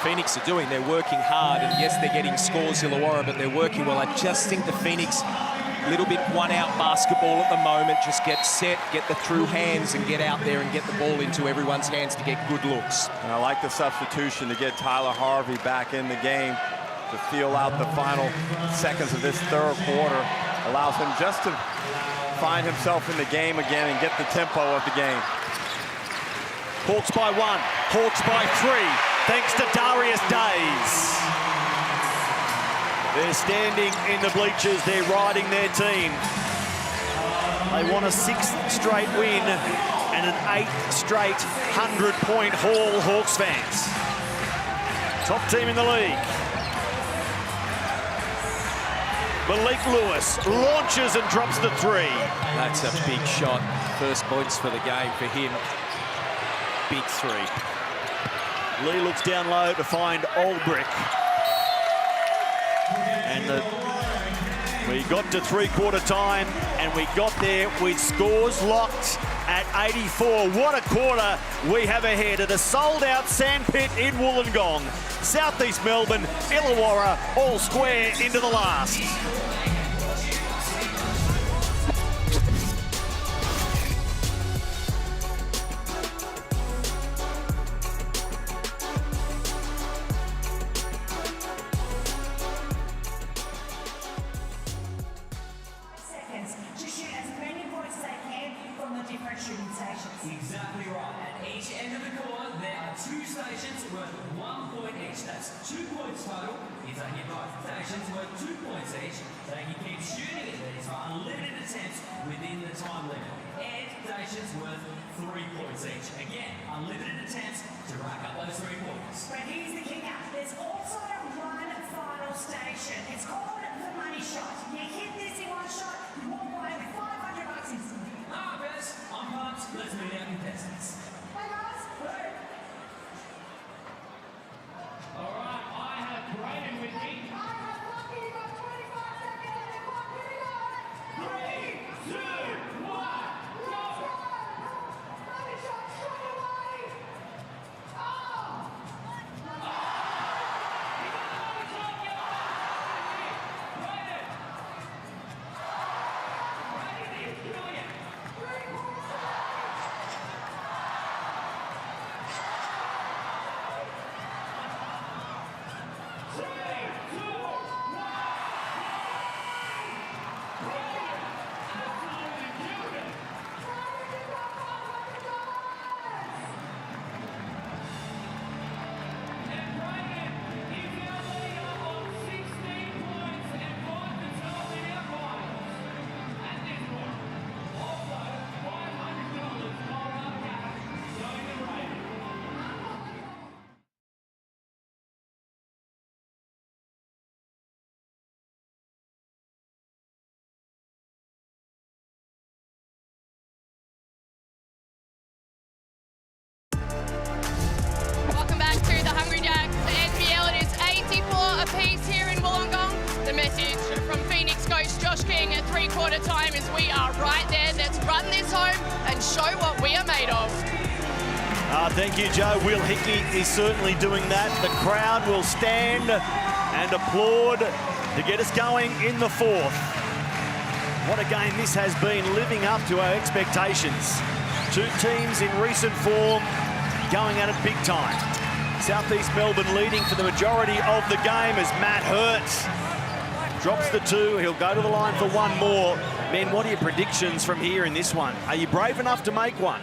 Phoenix are doing. They're working hard, and yes, they're getting scores, Illawarra, but they're working well. I just think the Phoenix, a little bit one-out basketball at the moment. Just get set, get the through hands, and get out there and get the ball into everyone's hands to get good looks. And I like the substitution to get Tyler Harvey back in the game to feel out the final seconds of this third quarter. Allows him just to find himself in the game again and get the tempo of the game. Hawks by 1, Hawks by 3, thanks to Darius Days. They're standing in the bleachers, they're riding their team. They want a 6th straight win and an 8th straight 100-point haul, Hawks fans. Top team in the league. Malik Lewis launches and drops the 3. That's a big shot. First points for the game for him. Big 3. Lee looks down low to find Olbrich. And we got to 3-quarter time, and we got there with scores locked at 84. What a quarter we have ahead at a sold-out sandpit in Wollongong. Southeast Melbourne, Illawarra, all square into the last. Exactly right. At each end of the court, there are 2 stations worth 1 point each. That's 2 points total. If they hit both stations worth 2 points each, they can keep shooting at these for unlimited attempts within the time limit. And stations worth 3 points each. Again, unlimited attempts to rack up those 3 points. But here's the kicker. There's also one final station. It's called the money shot. You hit this in 1 shot, you walk away with $500 instantly. Ah, Bess, I'm pumped. Let's meet our contestants. Hey guys. All right, I have Brayden with me. I have Lucky. You've got 25 seconds on the clock. Here we go. 3, 2, 1, go! Money shot straight away. Oh! Welcome back to the Hungry Jacks NBL. It is 84 apiece here in Wollongong. The message from Phoenix coach Josh King at 3-quarter time is we are right there. Let's run this home and show what we are made of. Thank you, Joe. Will Hickey is certainly doing that. The crowd will stand and applaud to get us going in the 4th. What a game this has been, living up to our expectations. Two teams in recent form going at it big time. Southeast Melbourne leading for the majority of the game as Matt Hurts drops the 2. He'll go to the line for one more. Ben, what are your predictions from here in this one? Are you brave enough to make one?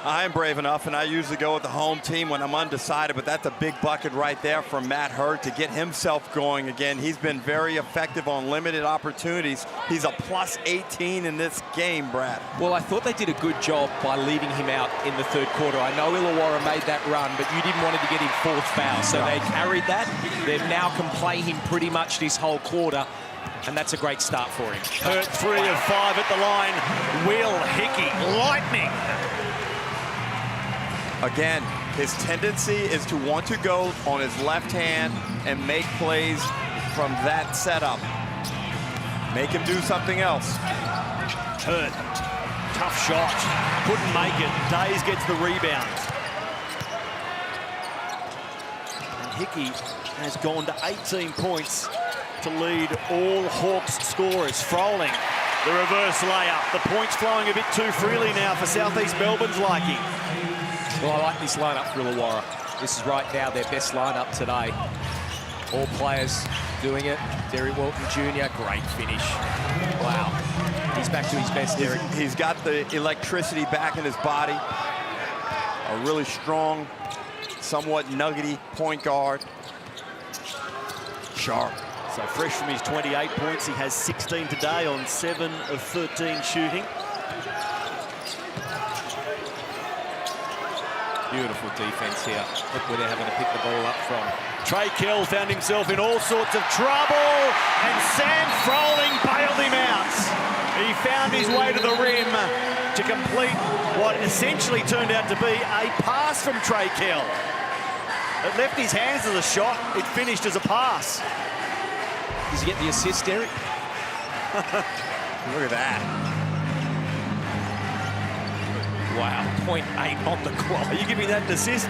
I am brave enough, and I usually go with the home team when I'm undecided, but that's a big bucket right there from Matt Hurt to get himself going again. He's been very effective on limited opportunities. He's a plus 18 in this game, Brad. Well, I thought they did a good job by leaving him out in the third quarter. I know Illawarra made that run, but you didn't want him to get him fourth foul, so they carried that. They've now can play him pretty much this whole quarter, and that's a great start for him. Hurt 3 of 5 at the line. Will Hickey, lightning. Again, his tendency is to want to go on his left hand and make plays from that setup. Make him do something else. Hurt, tough shot, couldn't make it. Days gets the rebound. And Hickey has gone to 18 points to lead all Hawks scorers. Froling, the reverse layup. The points flowing a bit too freely now for Southeast Melbourne's liking. Well, I like this lineup for Illawarra. This is right now their best lineup today. All players doing it. Derek Walton Jr., great finish. Wow. He's back to his best, Derek. He's got the electricity back in his body. A really strong, somewhat nuggety point guard. Sharp. So fresh from his 28 points, he has 16 today on 7 of 13 shooting. Beautiful defense here. Look where they're having to pick the ball up from. Trey Kell found himself in all sorts of trouble, and Sam Froling bailed him out. He found his way to the rim to complete what essentially turned out to be a pass from Trey Kell. It left his hands as a shot. It finished as a pass. Does he get the assist, Derek? Look at that. Wow, 0.8 on the clock. Are you giving that an assist?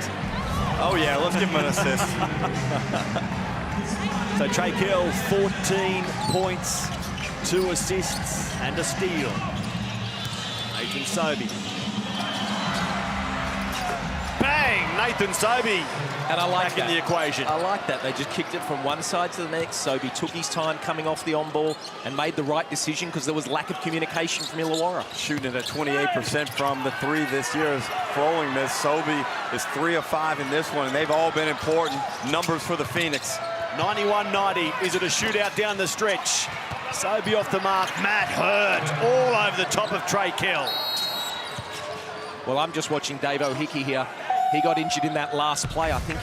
Oh yeah, let's give him an assist. So Trey Kell, 14 points, 2 assists and a steal. Nathan Sobey. Bang! Nathan Sobey. And I like back in the equation. I like that. They just kicked it from one side to the next. Sobey took his time coming off the on-ball and made the right decision because there was lack of communication from Illawarra. Shooting at 28% from the 3 this year as Froling missed. Sobey is 3 of 5 in this one, and they've all been important numbers for the Phoenix. 91-90. Is it a shootout down the stretch? Sobey off the mark. Matt Hurt all over the top of Trey Kell. Well, I'm just watching Dave O'Hickey here. He got injured in that last play, I think.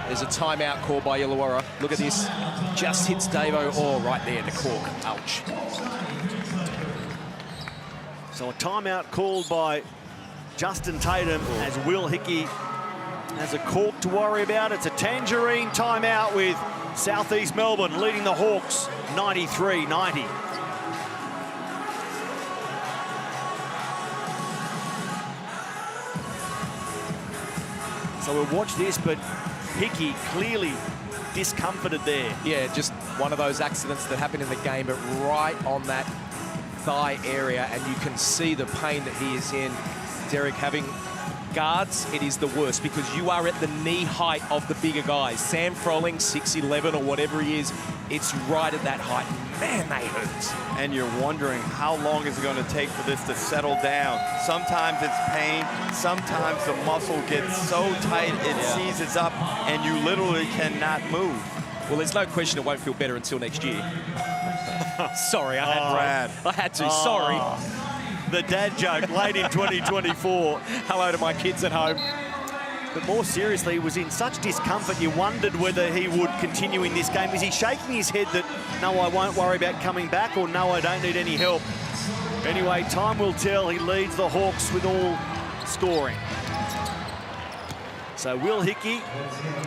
There's a timeout call by Illawarra. Look at this. Just hits Davo. Oh, right there, the cork. Ouch. So a timeout called by Justin Tatum as Will Hickey has a cork to worry about. It's a tangerine timeout with Southeast Melbourne leading the Hawks 93-90. So we'll watch this, but Hickey clearly discomforted there. Yeah, just one of those accidents that happened in the game, but right on that thigh area, and you can see the pain that he is in. Derek, having guards, it is the worst because you are at the knee height of the bigger guys. Sam Froling, 6'11" or whatever he is, it's right at that height. Man, they hurt. And you're wondering how long is it going to take for this to settle down. Sometimes it's pain, sometimes the muscle gets so tight it seizes up and you literally cannot move. Well, there's no question it won't feel better until next year. Sorry, I had to. Sorry. The dad joke late in 2024. Hello to my kids at home. But more seriously, he was in such discomfort, you wondered whether he would continue in this game. Is he shaking his head that, no, I won't worry about coming back, or no, I don't need any help? Anyway, time will tell. He leads the Hawks with all scoring. So Will Hickey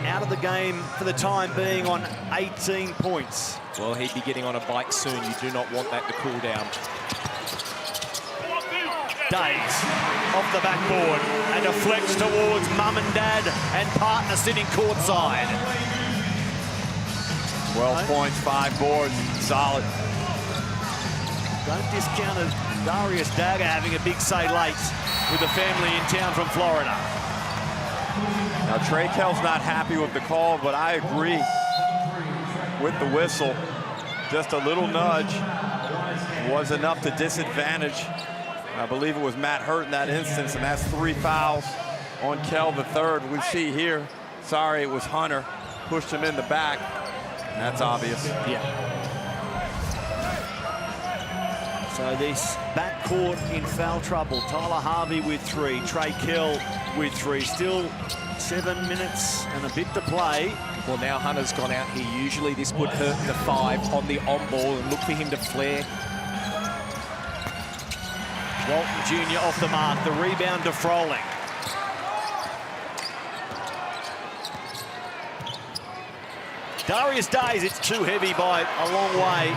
out of the game for the time being on 18 points. Well, he'd be getting on a bike soon. You do not want that to cool down. Days off the backboard and deflects towards mum and dad and partner sitting courtside. 12 points, 5 boards, solid. Don't discount it. Darius Dagger having a big say late with a family in town from Florida. Now, Trey Kell's not happy with the call, but I agree with the whistle. Just a little nudge was enough to disadvantage. I believe it was Matt Hurt in that instance, and that's 3 fouls on Kell the third. We see here, sorry, it was Hunter. Pushed him in the back. That's obvious. Yeah. So this backcourt in foul trouble. Tyler Harvey with 3, Trey Kell with 3. Still 7 minutes and a bit to play. Well, now Hunter's gone out here. Usually this would hurt in the 5 on the on-ball and look for him to flare. Walton Jr. off the mark. The rebound to Froling. Darius Days, it's too heavy by a long way.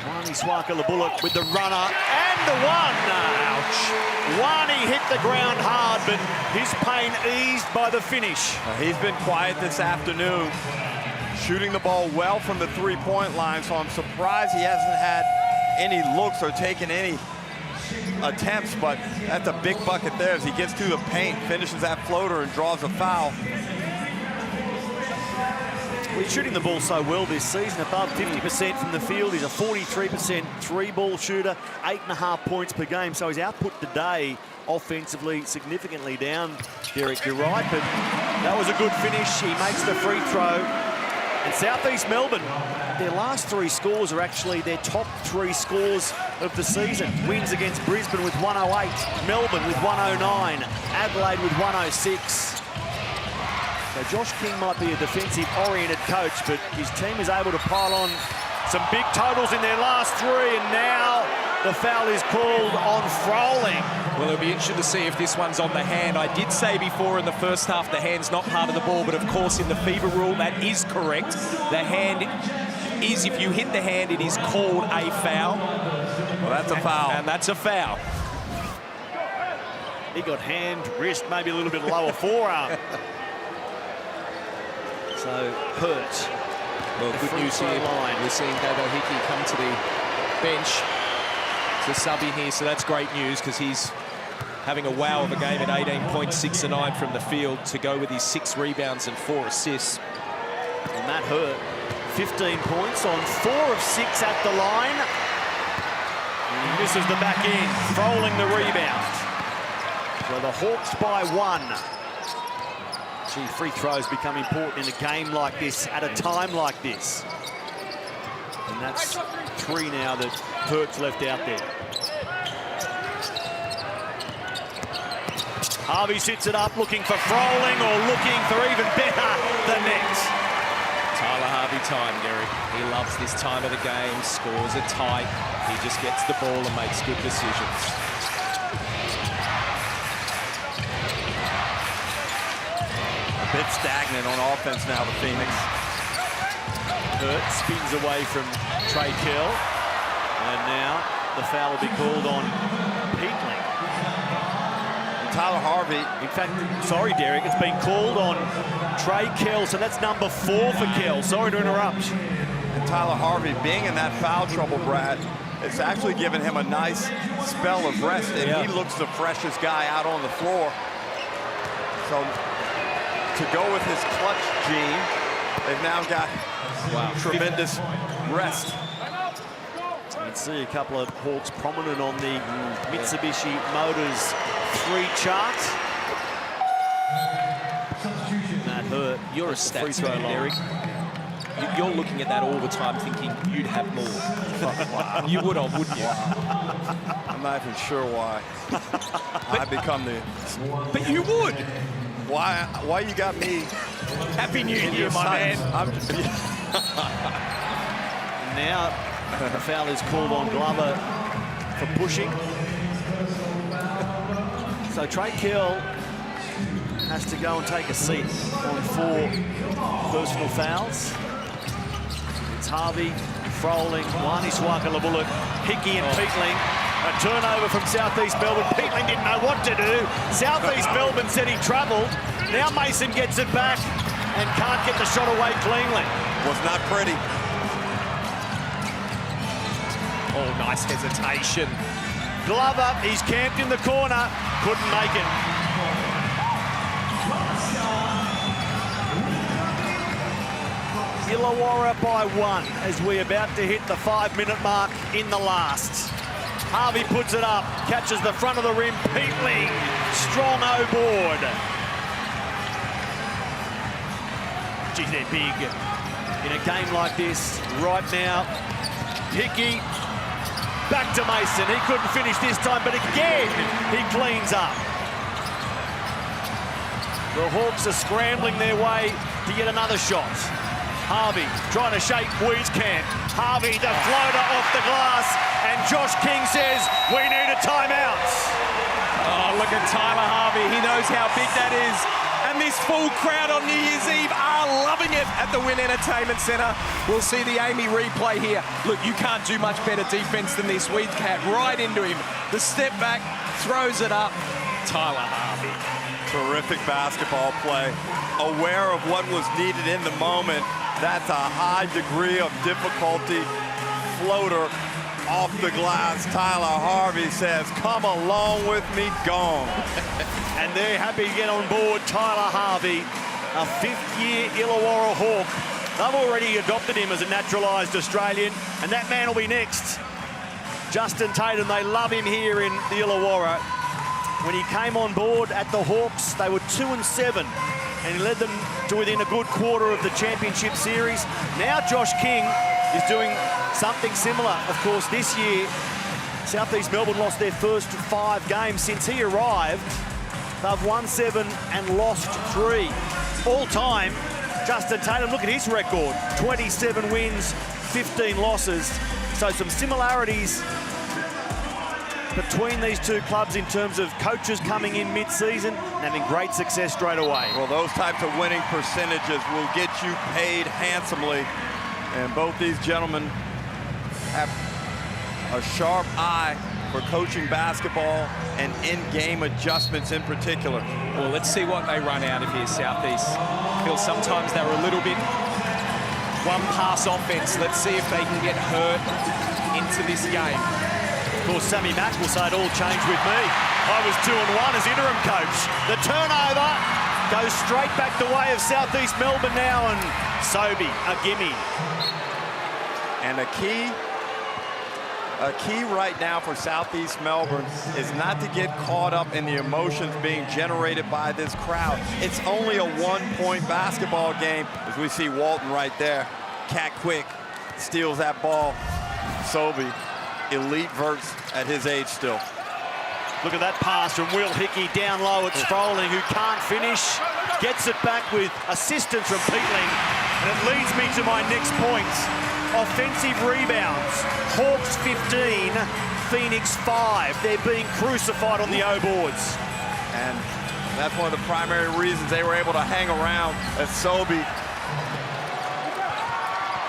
Wani Swaka-Labullock with the runner and the one. Ouch. Wani hit the ground hard, but his pain eased by the finish. He's been quiet this afternoon, shooting the ball well from the three-point line, so I'm surprised he hasn't had any looks or taken any attempts, but that's a big bucket there as he gets to the paint, finishes that floater, and draws a foul. He's shooting the ball so well this season, above 50% from the field. He's a 43% three-ball shooter, 8.5 points per game. So his output today, offensively, significantly down. Derek, you're right, but that was a good finish. He makes the free throw. And Southeast Melbourne, their last 3 scores are actually their top 3 scores of the season. Wins against Brisbane with 108, Melbourne with 109, Adelaide with 106. So Josh King might be a defensive-oriented coach, but his team is able to pile on some big totals in their last 3, and now the foul is called on Froling. Well, it'll be interesting to see if this one's on the hand. I did say before in the first half the hand's not part of the ball, but of course in the FIBA rule that is correct. The hand is, if you hit the hand, it is called a foul. Well, that's a foul. And that's a foul. He got hand, wrist, maybe a little bit lower forearm. So Hurt. Well, good news here. We're seeing Davo Hickey come to the bench to sub in here, so that's great news because he's having a wow of a game at 18 points, 6 and 9 from the field to go with his 6 rebounds and 4 assists. And Matt Hurt, 15 points on 4 of 6 at the line. And he misses the back end, Froling the rebound. So the Hawks by 1. Gee, free throws become important in a game like this, at a time like this. And that's 3 now that Hurt's left out there. Harvey sits it up, looking for Froling or looking for even better, the net. Tyler Harvey time, Derek. He loves this time of the game. Scores are tight. He just gets the ball and makes good decisions. A bit stagnant on offense now, the Phoenix. Hurt spins away from Trey Kell. And now the foul will be called on Peatling. And Tyler Harvey. In fact, sorry, Derek, it's been called on Trey Kell, so that's number 4 for Kell. Sorry to interrupt. And Tyler Harvey being in that foul trouble, Brad, it's actually given him a nice spell of rest, and he looks the freshest guy out on the floor. So to go with his clutch gene, they've now got tremendous rest. You can see a couple of Hawks prominent on the Mitsubishi Motors 3 chart. Matt Hurt. You're a stats man, Derek. You're looking at that all the time thinking you'd have more. Wow. You would have, wouldn't you? I'm not even sure why. I become the... But you would. Why you got me? Happy New Year, my man. I'm just... Now the foul is called on Glover for pushing. So Trey Kell has to go and take a seat on 4 personal fouls. It's Harvey, Froling, Wani Swaka-Labullock, Hickey and Peatling. A turnover from Southeast Melbourne. Peatling didn't know what to do. Southeast Melbourne said he travelled. Now Mason gets it back and can't get the shot away cleanly. Was not pretty. Oh, nice hesitation. Glove up, he's camped in the corner, couldn't make it. Illawarra by 1 as we're about to hit the 5-minute mark in the last. Harvey puts it up, catches the front of the rim, Peatling, strong O-board. Geez, they're big in a game like this right now. Hickey, back to Mason. He couldn't finish this time, but again, he cleans up. The Hawks are scrambling their way to get another shot. Harvey trying to shake Wieskamp. Harvey, the floater off the glass, and Josh King says, we need a timeout. Oh, look at Tyler Harvey. He knows how big that is. And this full crowd on New Year's Eve are loving it at the Wynn Entertainment Centre. We'll see the Amy replay here. Look, you can't do much better defense than this. Wieskamp right into him. The step back, throws it up. Tyler Harvey. Terrific basketball play. Aware of what was needed in the moment. That's a high degree of difficulty. Floater off the glass. Tyler Harvey says, come along with me, gone. And they're happy to get on board Tyler Harvey, a 5th-year Illawarra Hawk. They've already adopted him as a naturalised Australian, and that man will be next. Justin Tatum, they love him here in the Illawarra. When he came on board at the Hawks, they were 2-7. And he led them to within a good quarter of the championship series. Now Josh King is doing something similar. Of course, this year, Southeast Melbourne lost their first 5 games since he arrived. They've won 7 and lost 3. All time, Justin Tatum, look at his record. 27 wins, 15 losses. So some similarities between these two clubs in terms of coaches coming in mid-season and having great success straight away. Well, those types of winning percentages will get you paid handsomely. And both these gentlemen have a sharp eye for coaching basketball and in-game adjustments in particular. Well, let's see what they run out of here, Southeast. I feel sometimes they were a little bit one-pass offense. Let's see if they can get hurt into this game. Of course, Sammy Mack will say it all changed with me. I was 2-1 as interim coach. The turnover goes straight back the way of Southeast Melbourne now, and Sobey, a gimme. And a key right now for Southeast Melbourne is not to get caught up in the emotions being generated by this crowd. It's only a 1-point basketball game, as we see Walton right there. Cat quick, steals that ball. Sobey. Elite verts at his age still. Look at that pass from Will Hickey down low. It's Froling who can't finish. Gets it back with assistance from Peatling. And it leads me to my next point. Offensive rebounds. Hawks 15, Phoenix 5. They're being crucified on the O-boards. And that's one of the primary reasons they were able to hang around as Sobey.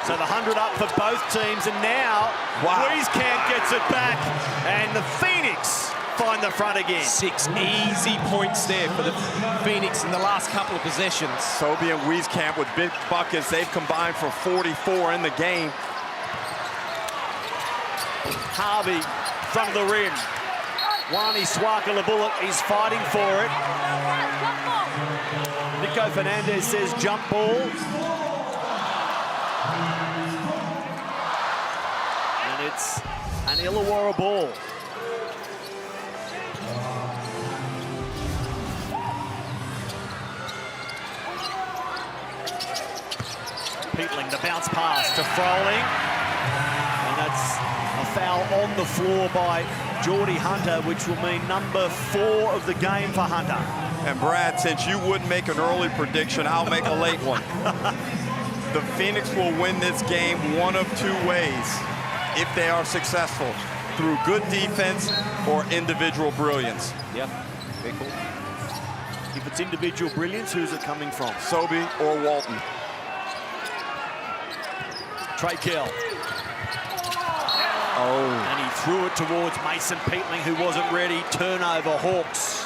So the 100 up for both teams, and now Wieskamp gets it back, and the Phoenix find the front again. 6 easy points there for the Phoenix in the last couple of possessions. Sobey and Wieskamp with big buckets. They've combined for 44 in the game. Harvey, front of the rim. Wani Swaka-Labullet is fighting for it. Nico Fernandez says jump ball. And it's an Illawarra ball. Peatling, the bounce pass to Froling. And that's a foul on the floor by Geordie Hunter, which will mean number 4 of the game for Hunter. And Brad, since you wouldn't make an early prediction, I'll make a late one. The Phoenix will win this game one of 2 ways if they are successful, through good defense or individual brilliance. Yep, very cool. If it's individual brilliance, who's it coming from? Sobey or Walton. Trey Kell. Oh. And he threw it towards Mason Peatling, who wasn't ready. Turnover, Hawks.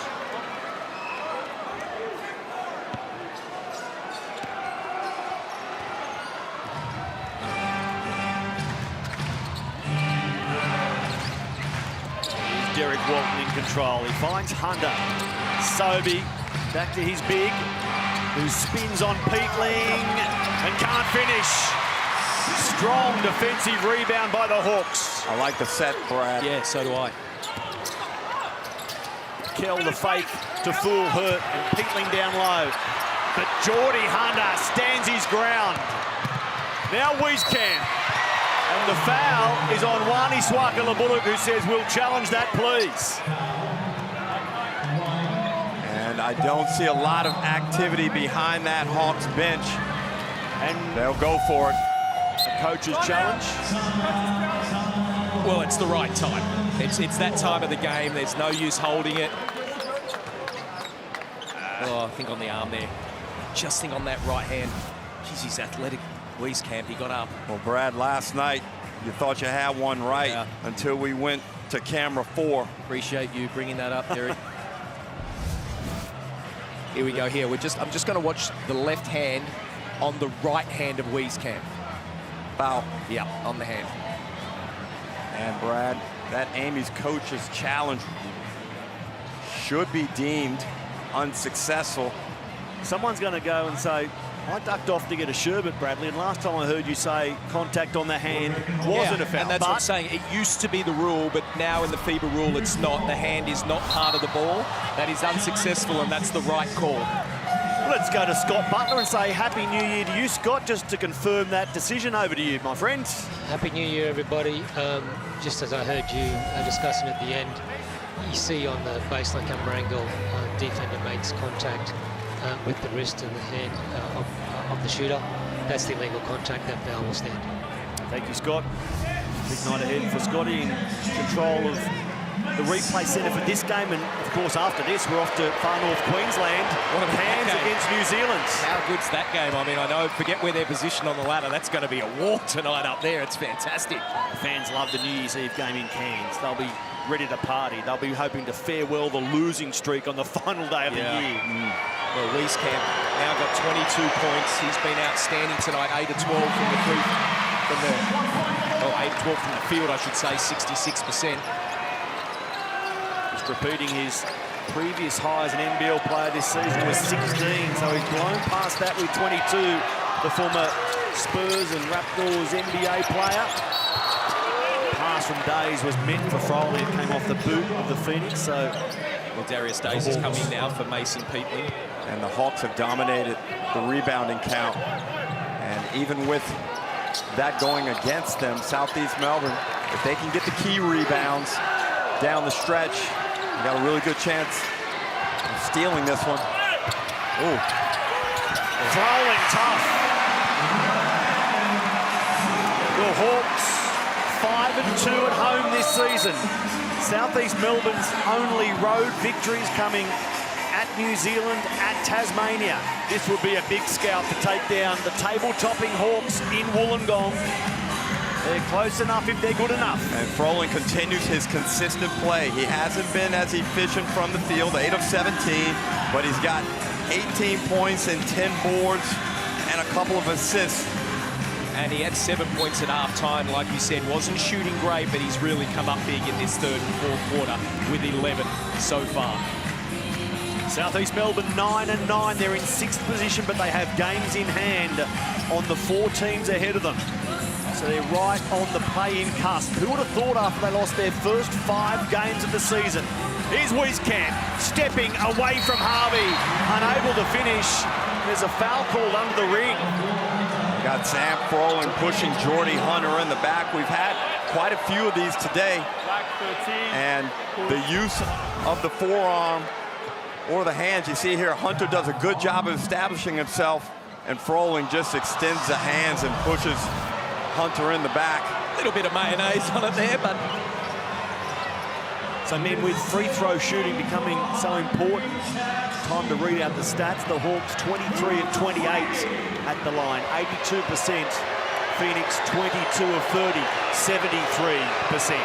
Derek Walton in control. He finds Hunter. Sobey back to his big, who spins on Peatling and can't finish. Strong defensive rebound by the Hawks. I like the set, Brad. Yeah, so do I. Kell the fake to fool Hurt and Peatling down low. But Geordie Hunter stands his ground. Now Wieskamp. And the foul is on Wani Swaka-Labuluk, who says, we'll challenge that, please. And I don't see a lot of activity behind that Hawks bench. And they'll go for it. A coach's challenge. Well, it's the right time. It's that time of the game. There's no use holding it. Oh, I think on the arm there. Just think on that right hand. Jeez, he's athletic. Wieskamp, he got up. Well, Brad, last night, you thought you had one right until we went to camera 4. Appreciate you bringing that up, Derek. Here we go here. I'm just going to watch the left hand on the right hand of Wieskamp. Foul. Yeah, on the hand. And Brad, that Amy's coach's challenge should be deemed unsuccessful. Someone's going to go and say, I ducked off to get a sherbet, Bradley, and last time I heard you say contact on the hand wasn't a foul. And that's what I'm saying. It used to be the rule, but now in the FIBA rule, it's not. The hand is not part of the ball. That is unsuccessful, and that's the right call. Let's go to Scott Butler and say Happy New Year to you, Scott, just to confirm that decision. Over to you, my friend. Happy New Year, everybody. Just as I heard you discussing at the end, you see on the baseline camera angle, defender makes contact with the wrist and the hand of the shooter. That's the illegal contact. That foul will stand. Thank you, Scott. Big night ahead for Scotty in control of the replay centre for this game, and of course after this we're off to far north Queensland. What a hands against New Zealand. How good's that game? I mean, I know, forget where they're positioned on the ladder. That's going to be a war tonight up there. It's fantastic. The fans love the New Year's Eve game in Cairns. They'll be ready to party. They'll be hoping to farewell the losing streak on the final day of the year. Well, Wieskamp now got 22 points. He's been outstanding tonight. 8 of 12 from the 8 of 12 from the field, I should say, 66%. Just repeating his previous high as an NBL player this season was 16, so he's blown past that with 22. The former Spurs and Raptors NBA player. Pass from Days was meant for Froley. It came off the boot of the Phoenix, so... Well, Darius Days is coming now for Mason Peatling. And the Hawks have dominated the rebounding count. And even with that going against them, Southeast Melbourne, if they can get the key rebounds down the stretch, they got a really good chance of stealing this one. Ooh. Throwing tough. The Hawks 5-2 at home this season. Southeast Melbourne's only road victories coming at New Zealand, at Tasmania. This would be a big scalp to take down the table-topping Hawks in Wollongong. They're close enough if they're good enough. And Froling continues his consistent play. He hasn't been as efficient from the field, 8 of 17, but he's got 18 points and 10 boards and a couple of assists. And he had 7 points at half-time, like you said. Wasn't shooting great, but he's really come up big in this third and fourth quarter with 11 so far. Southeast Melbourne 9-9. They're in 6th position, but they have games in hand on the 4 teams ahead of them. So they're right on the play-in cusp. Who would have thought after they lost their first 5 games of the season? Here's Wieskamp stepping away from Harvey, unable to finish. There's a foul called under the ring. Got Sam Froling pushing Geordie Hunter in the back. We've had quite a few of these today. And the use of the forearm or the hands, you see here, Hunter does a good job of establishing himself, and Froling just extends the hands and pushes Hunter in the back. A little bit of mayonnaise on it there, but... So men, with free throw shooting becoming so important, time to read out the stats. The Hawks 23 of 28 at the line, 82%. Phoenix 22 of 30, 73%.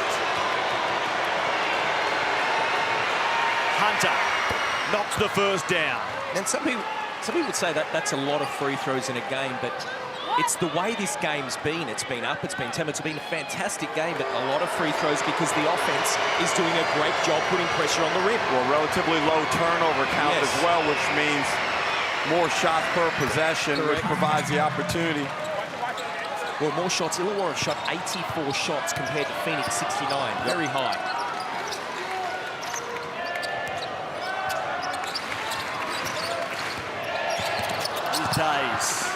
Hunter knocks the first down. And some people would say that that's a lot of free throws in a game, but It's the way this game's been. It's been up, it's been tempered, it's been a fantastic game, but a lot of free throws because the offense is doing a great job putting pressure on the rim. Well, relatively low turnover count as well, which means more shots per possession, which provides the opportunity. Well, more shots. Illawarra shot 84 shots compared to Phoenix 69. Very high. Days.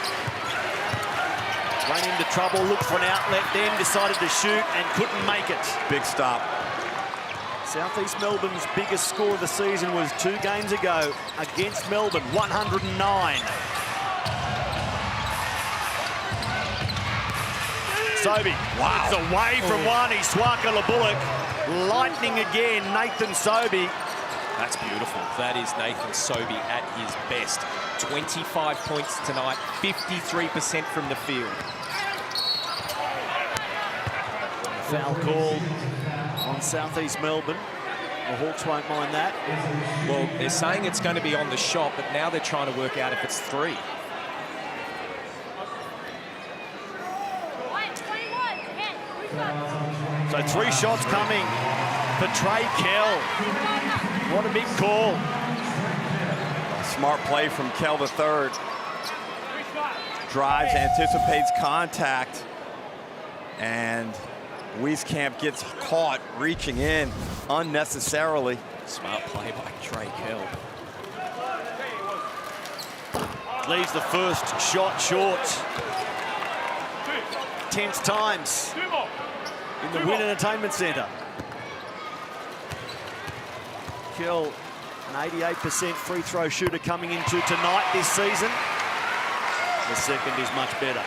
Ran into trouble, looked for an outlet, then decided to shoot and couldn't make it. Big stop. Southeast Melbourne's biggest score of the season was 2 games ago against Melbourne, 109. Sobey, wow. It's away from one. He's Swaka Bullock. Lightning again, Nathan Sobey. That's beautiful. That is Nathan Sobey at his best. 25 points tonight, 53% from the field. Foul call on Southeast Melbourne. The Hawks won't mind that. Well, they're saying it's going to be on the shot, but now they're trying to work out if it's 3. So 3 shots coming for Trey Kell. What a big call. Smart play from Kell the third. Drives, anticipates contact, and Wieskamp gets caught reaching in unnecessarily. Smart play by Trey Kell. Leaves the first shot short. Tense times in the Wynn Entertainment Centre. Kell, an 88% free throw shooter coming into tonight this season. The second is much better.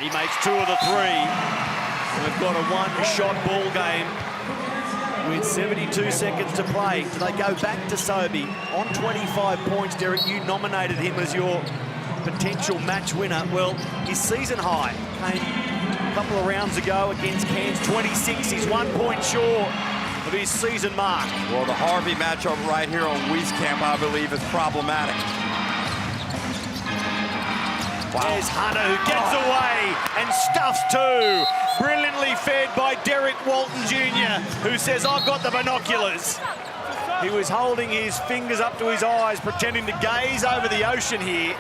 He makes 2 of the 3. We've got a 1-shot ball game with 72 seconds to play. Do they go back to Sobey on 25 points? Derek, you nominated him as your potential match winner. Well, his season high came a couple of rounds ago against Cairns, 26. He's 1 point short of his season mark. Well, the Harvey matchup right here on Wieskamp, I believe, is problematic. Wow. There's Hunter, who gets away and stuffs 2. Brilliantly fed by Derek Walton Jr., who says, I've got the binoculars. He was holding his fingers up to his eyes, pretending to gaze over the ocean here.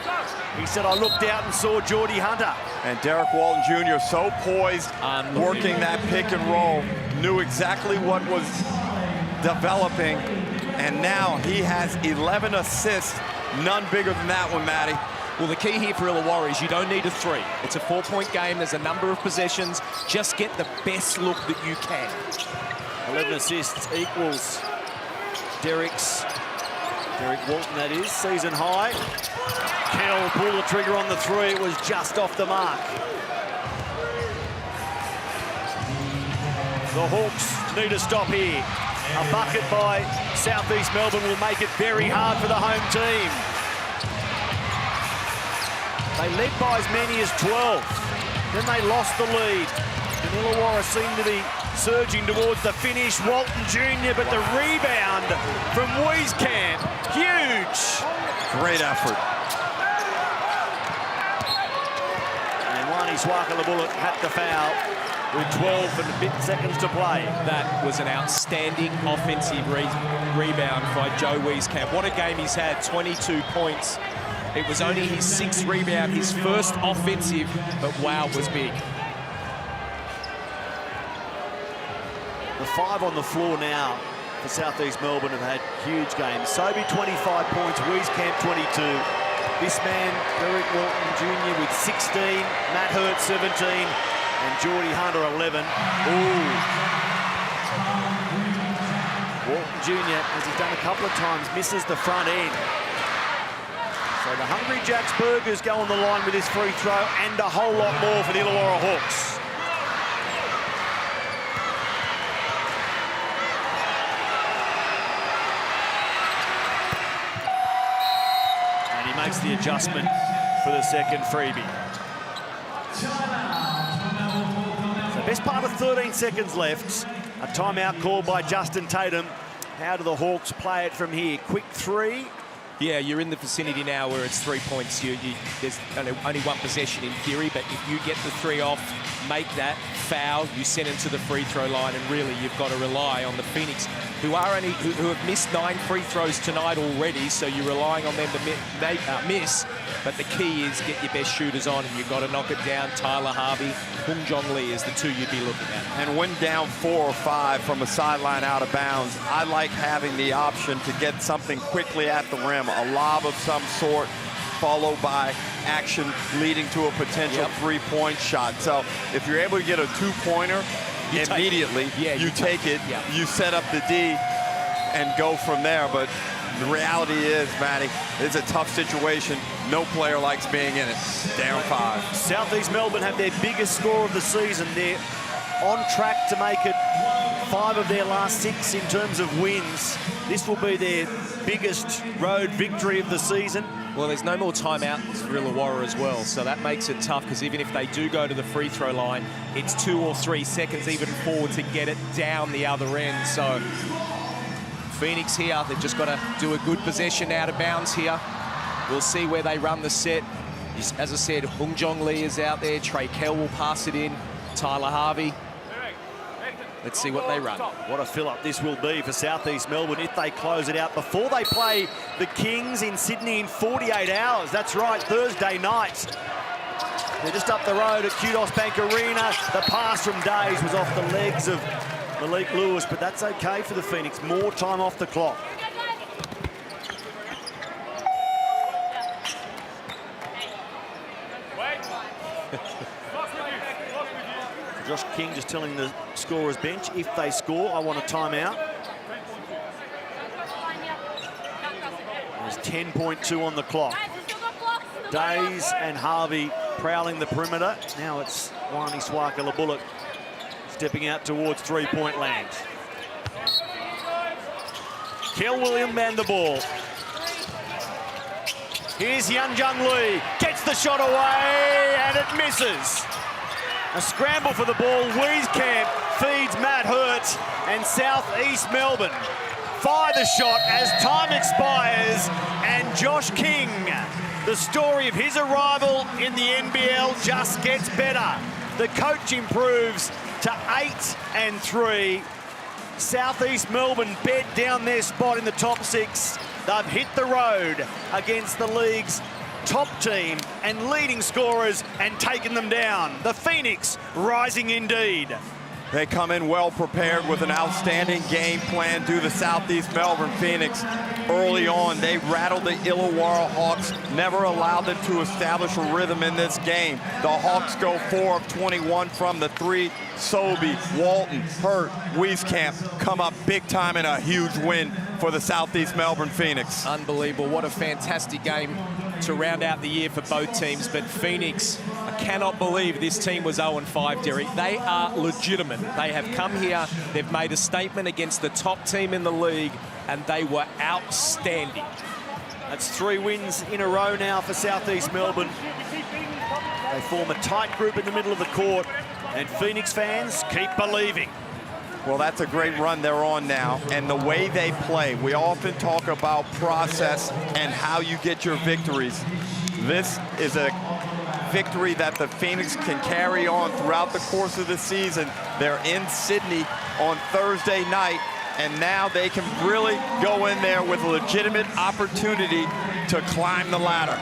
He said, I looked out and saw Geordie Hunter. And Derek Walton Jr. so poised, working that pick and roll, knew exactly what was developing, and now he has 11 assists, none bigger than that one, Matty. Well, the key here for Illawarra is you don't need a 3. It's a 4-point game. There's a number of possessions. Just get the best look that you can. 11 assists equals Derek Walton, that is, season high. Kell pulled the trigger on the 3. It was just off the mark. The Hawks need a stop here. A bucket by Southeast Melbourne will make it very hard for the home team. They led by as many as 12. Then they lost the lead. And Illawarra seemed to be surging towards the finish. Walton Jr., but the rebound from Wieskamp, huge. Great effort. And Wani Swaka had the foul with 12 and a bit seconds to play. That was an outstanding offensive rebound by Joe Wieskamp. What a game he's had, 22 points. It was only his 6th rebound, his first offensive, but wow, it was big. The 5 on the floor now for Southeast Melbourne have had huge games. Sobey 25 points, Wieskamp 22. This man, Derek Walton Jr. with 16, Matt Hurt 17, and Geordie Hunter 11. Ooh. Walton Jr., as he's done a couple of times, misses the front end. So the Hungry Jack's Burgers go on the line with this free throw and a whole lot more for the Illawarra Hawks. And he makes the adjustment for the second freebie. So best part of 13 seconds left. A timeout called by Justin Tatum. How do the Hawks play it from here? Quick three. Yeah, you're in the vicinity now where it's 3 points. There's only one possession in theory, but if you get the three off, make that foul, you send it to the free throw line, and really you've got to rely on the Phoenix, who have missed 9 free throws tonight already, so you're relying on them to miss. But the key is get your best shooters on, and you've got to knock it down. Tyler Harvey, Hung Jong Lee is the two you'd be looking at. And when down 4 or 5 from a sideline out of bounds, I like having the option to get something quickly at the rim, a lob of some sort, followed by action leading to a potential three-point shot. So if you're able to get a two-pointer immediately, you take it, you set up the D and go from there. But the reality is, Matty, it's a tough situation. No player likes being in it. Down 5. Southeast Melbourne have their biggest score of the season. They're on track to make it 5 of their last 6 in terms of wins. This will be their biggest road victory of the season. Well, there's no more timeouts for Illawarra as well, so that makes it tough, because even if they do go to the free throw line, it's 2 or 3 seconds even forward to get it down the other end. So Phoenix here, they've just got to do a good possession out of bounds here. We'll see where they run the set. As I said, Hung Jong Lee is out there. Trey Kell will pass it in. Tyler Harvey. Let's see what they run. What a fill-up this will be for Southeast Melbourne if they close it out before they play the Kings in Sydney in 48 hours. That's right, Thursday night. They're just up the road at Kudos Bank Arena. The pass from Days was off the legs of Malik Lewis, but that's okay for the Phoenix. More time off the clock. Josh King just telling the scorer's bench, if they score, I want a timeout. There's 10.2 on the clock. Days and Harvey prowling the perimeter. Now it's Wani Swaka-Labullock stepping out towards three-point land. Kel William man the ball. Here's Hyun Jung Lee, gets the shot away, and it misses. A scramble for the ball. Wieskamp feeds Matt Hurt, and Southeast Melbourne fire the shot as time expires, and Josh King, the story of his arrival in the NBL, just gets better. The coach improves to 8-3. Southeast Melbourne bed down their spot in the top 6. They've hit the road against the league's top team and leading scorers and taken them down. The Phoenix rising indeed. They come in well prepared with an outstanding game plan due to Southeast Melbourne Phoenix. Early on, they rattled the Illawarra Hawks, never allowed them to establish a rhythm in this game. The Hawks go 4 of 21 from the 3. Sobey, Walton, Hurt, Wieskamp come up big time in a huge win for the Southeast Melbourne Phoenix. Unbelievable. What a fantastic game to round out the year for both teams. But Phoenix, I cannot believe this team was 0-5, Derek. They are legitimate. They have come here, they've made a statement against the top team in the league, and they were outstanding. That's 3 wins in a row now for Southeast Melbourne. They form a tight group in the middle of the court, and Phoenix fans keep believing. Well, that's a great run they're on now, and the way they play. We often talk about process and how you get your victories. This is a victory that the Phoenix can carry on throughout the course of the season. They're in Sydney on Thursday night, and now they can really go in there with a legitimate opportunity to climb the ladder.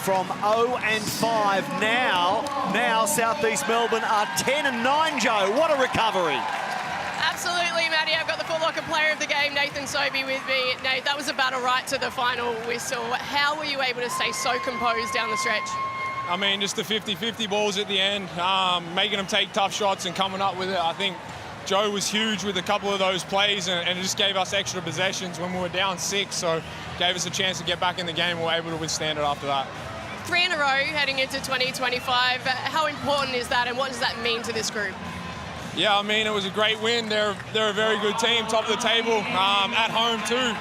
From 0-5 now Southeast Melbourne are 10-9, Joe. What a recovery. Absolutely, Matty. I've got the Foot Locker player of the game, Nathan Sobey, with me. Nate, that was a battle right to the final whistle. How were you able to stay so composed down the stretch? I mean, just the 50-50 balls at the end, making them take tough shots and coming up with it. I think Joe was huge with a couple of those plays, and it just gave us extra possessions when we were down 6, so gave us a chance to get back in the game. We were able to withstand it after that. 3 in a row heading into 2025. How important is that, and what does that mean to this group? Yeah, I mean, it was a great win. They're a very good team, top of the table, at home too.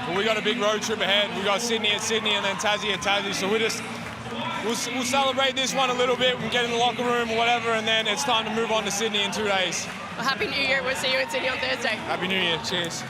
But we got a big road trip ahead. We got Sydney at Sydney and then Tassie at Tassie. So we'll celebrate this one a little bit. We'll get in the locker room or whatever, and then it's time to move on to Sydney in 2 days. Well, Happy New Year. We'll see you in Sydney on Thursday. Happy New Year. Cheers.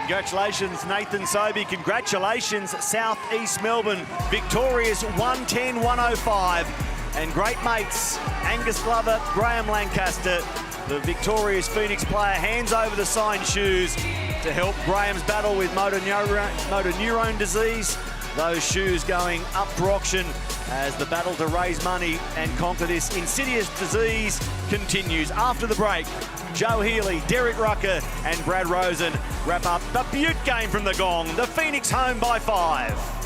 Congratulations, Nathan Sobey. Congratulations, South East Melbourne. Victorious 110-105. And great mates, Angus Glover, Graham Lancaster. The victorious Phoenix player hands over the signed shoes to help Graham's battle with motor neurone disease. Those shoes going up for auction as the battle to raise money and conquer this insidious disease continues. After the break, Joe Healy, Derek Rucker and Brad Rosen wrap up the Butte game from the Gong. The Phoenix home by 5.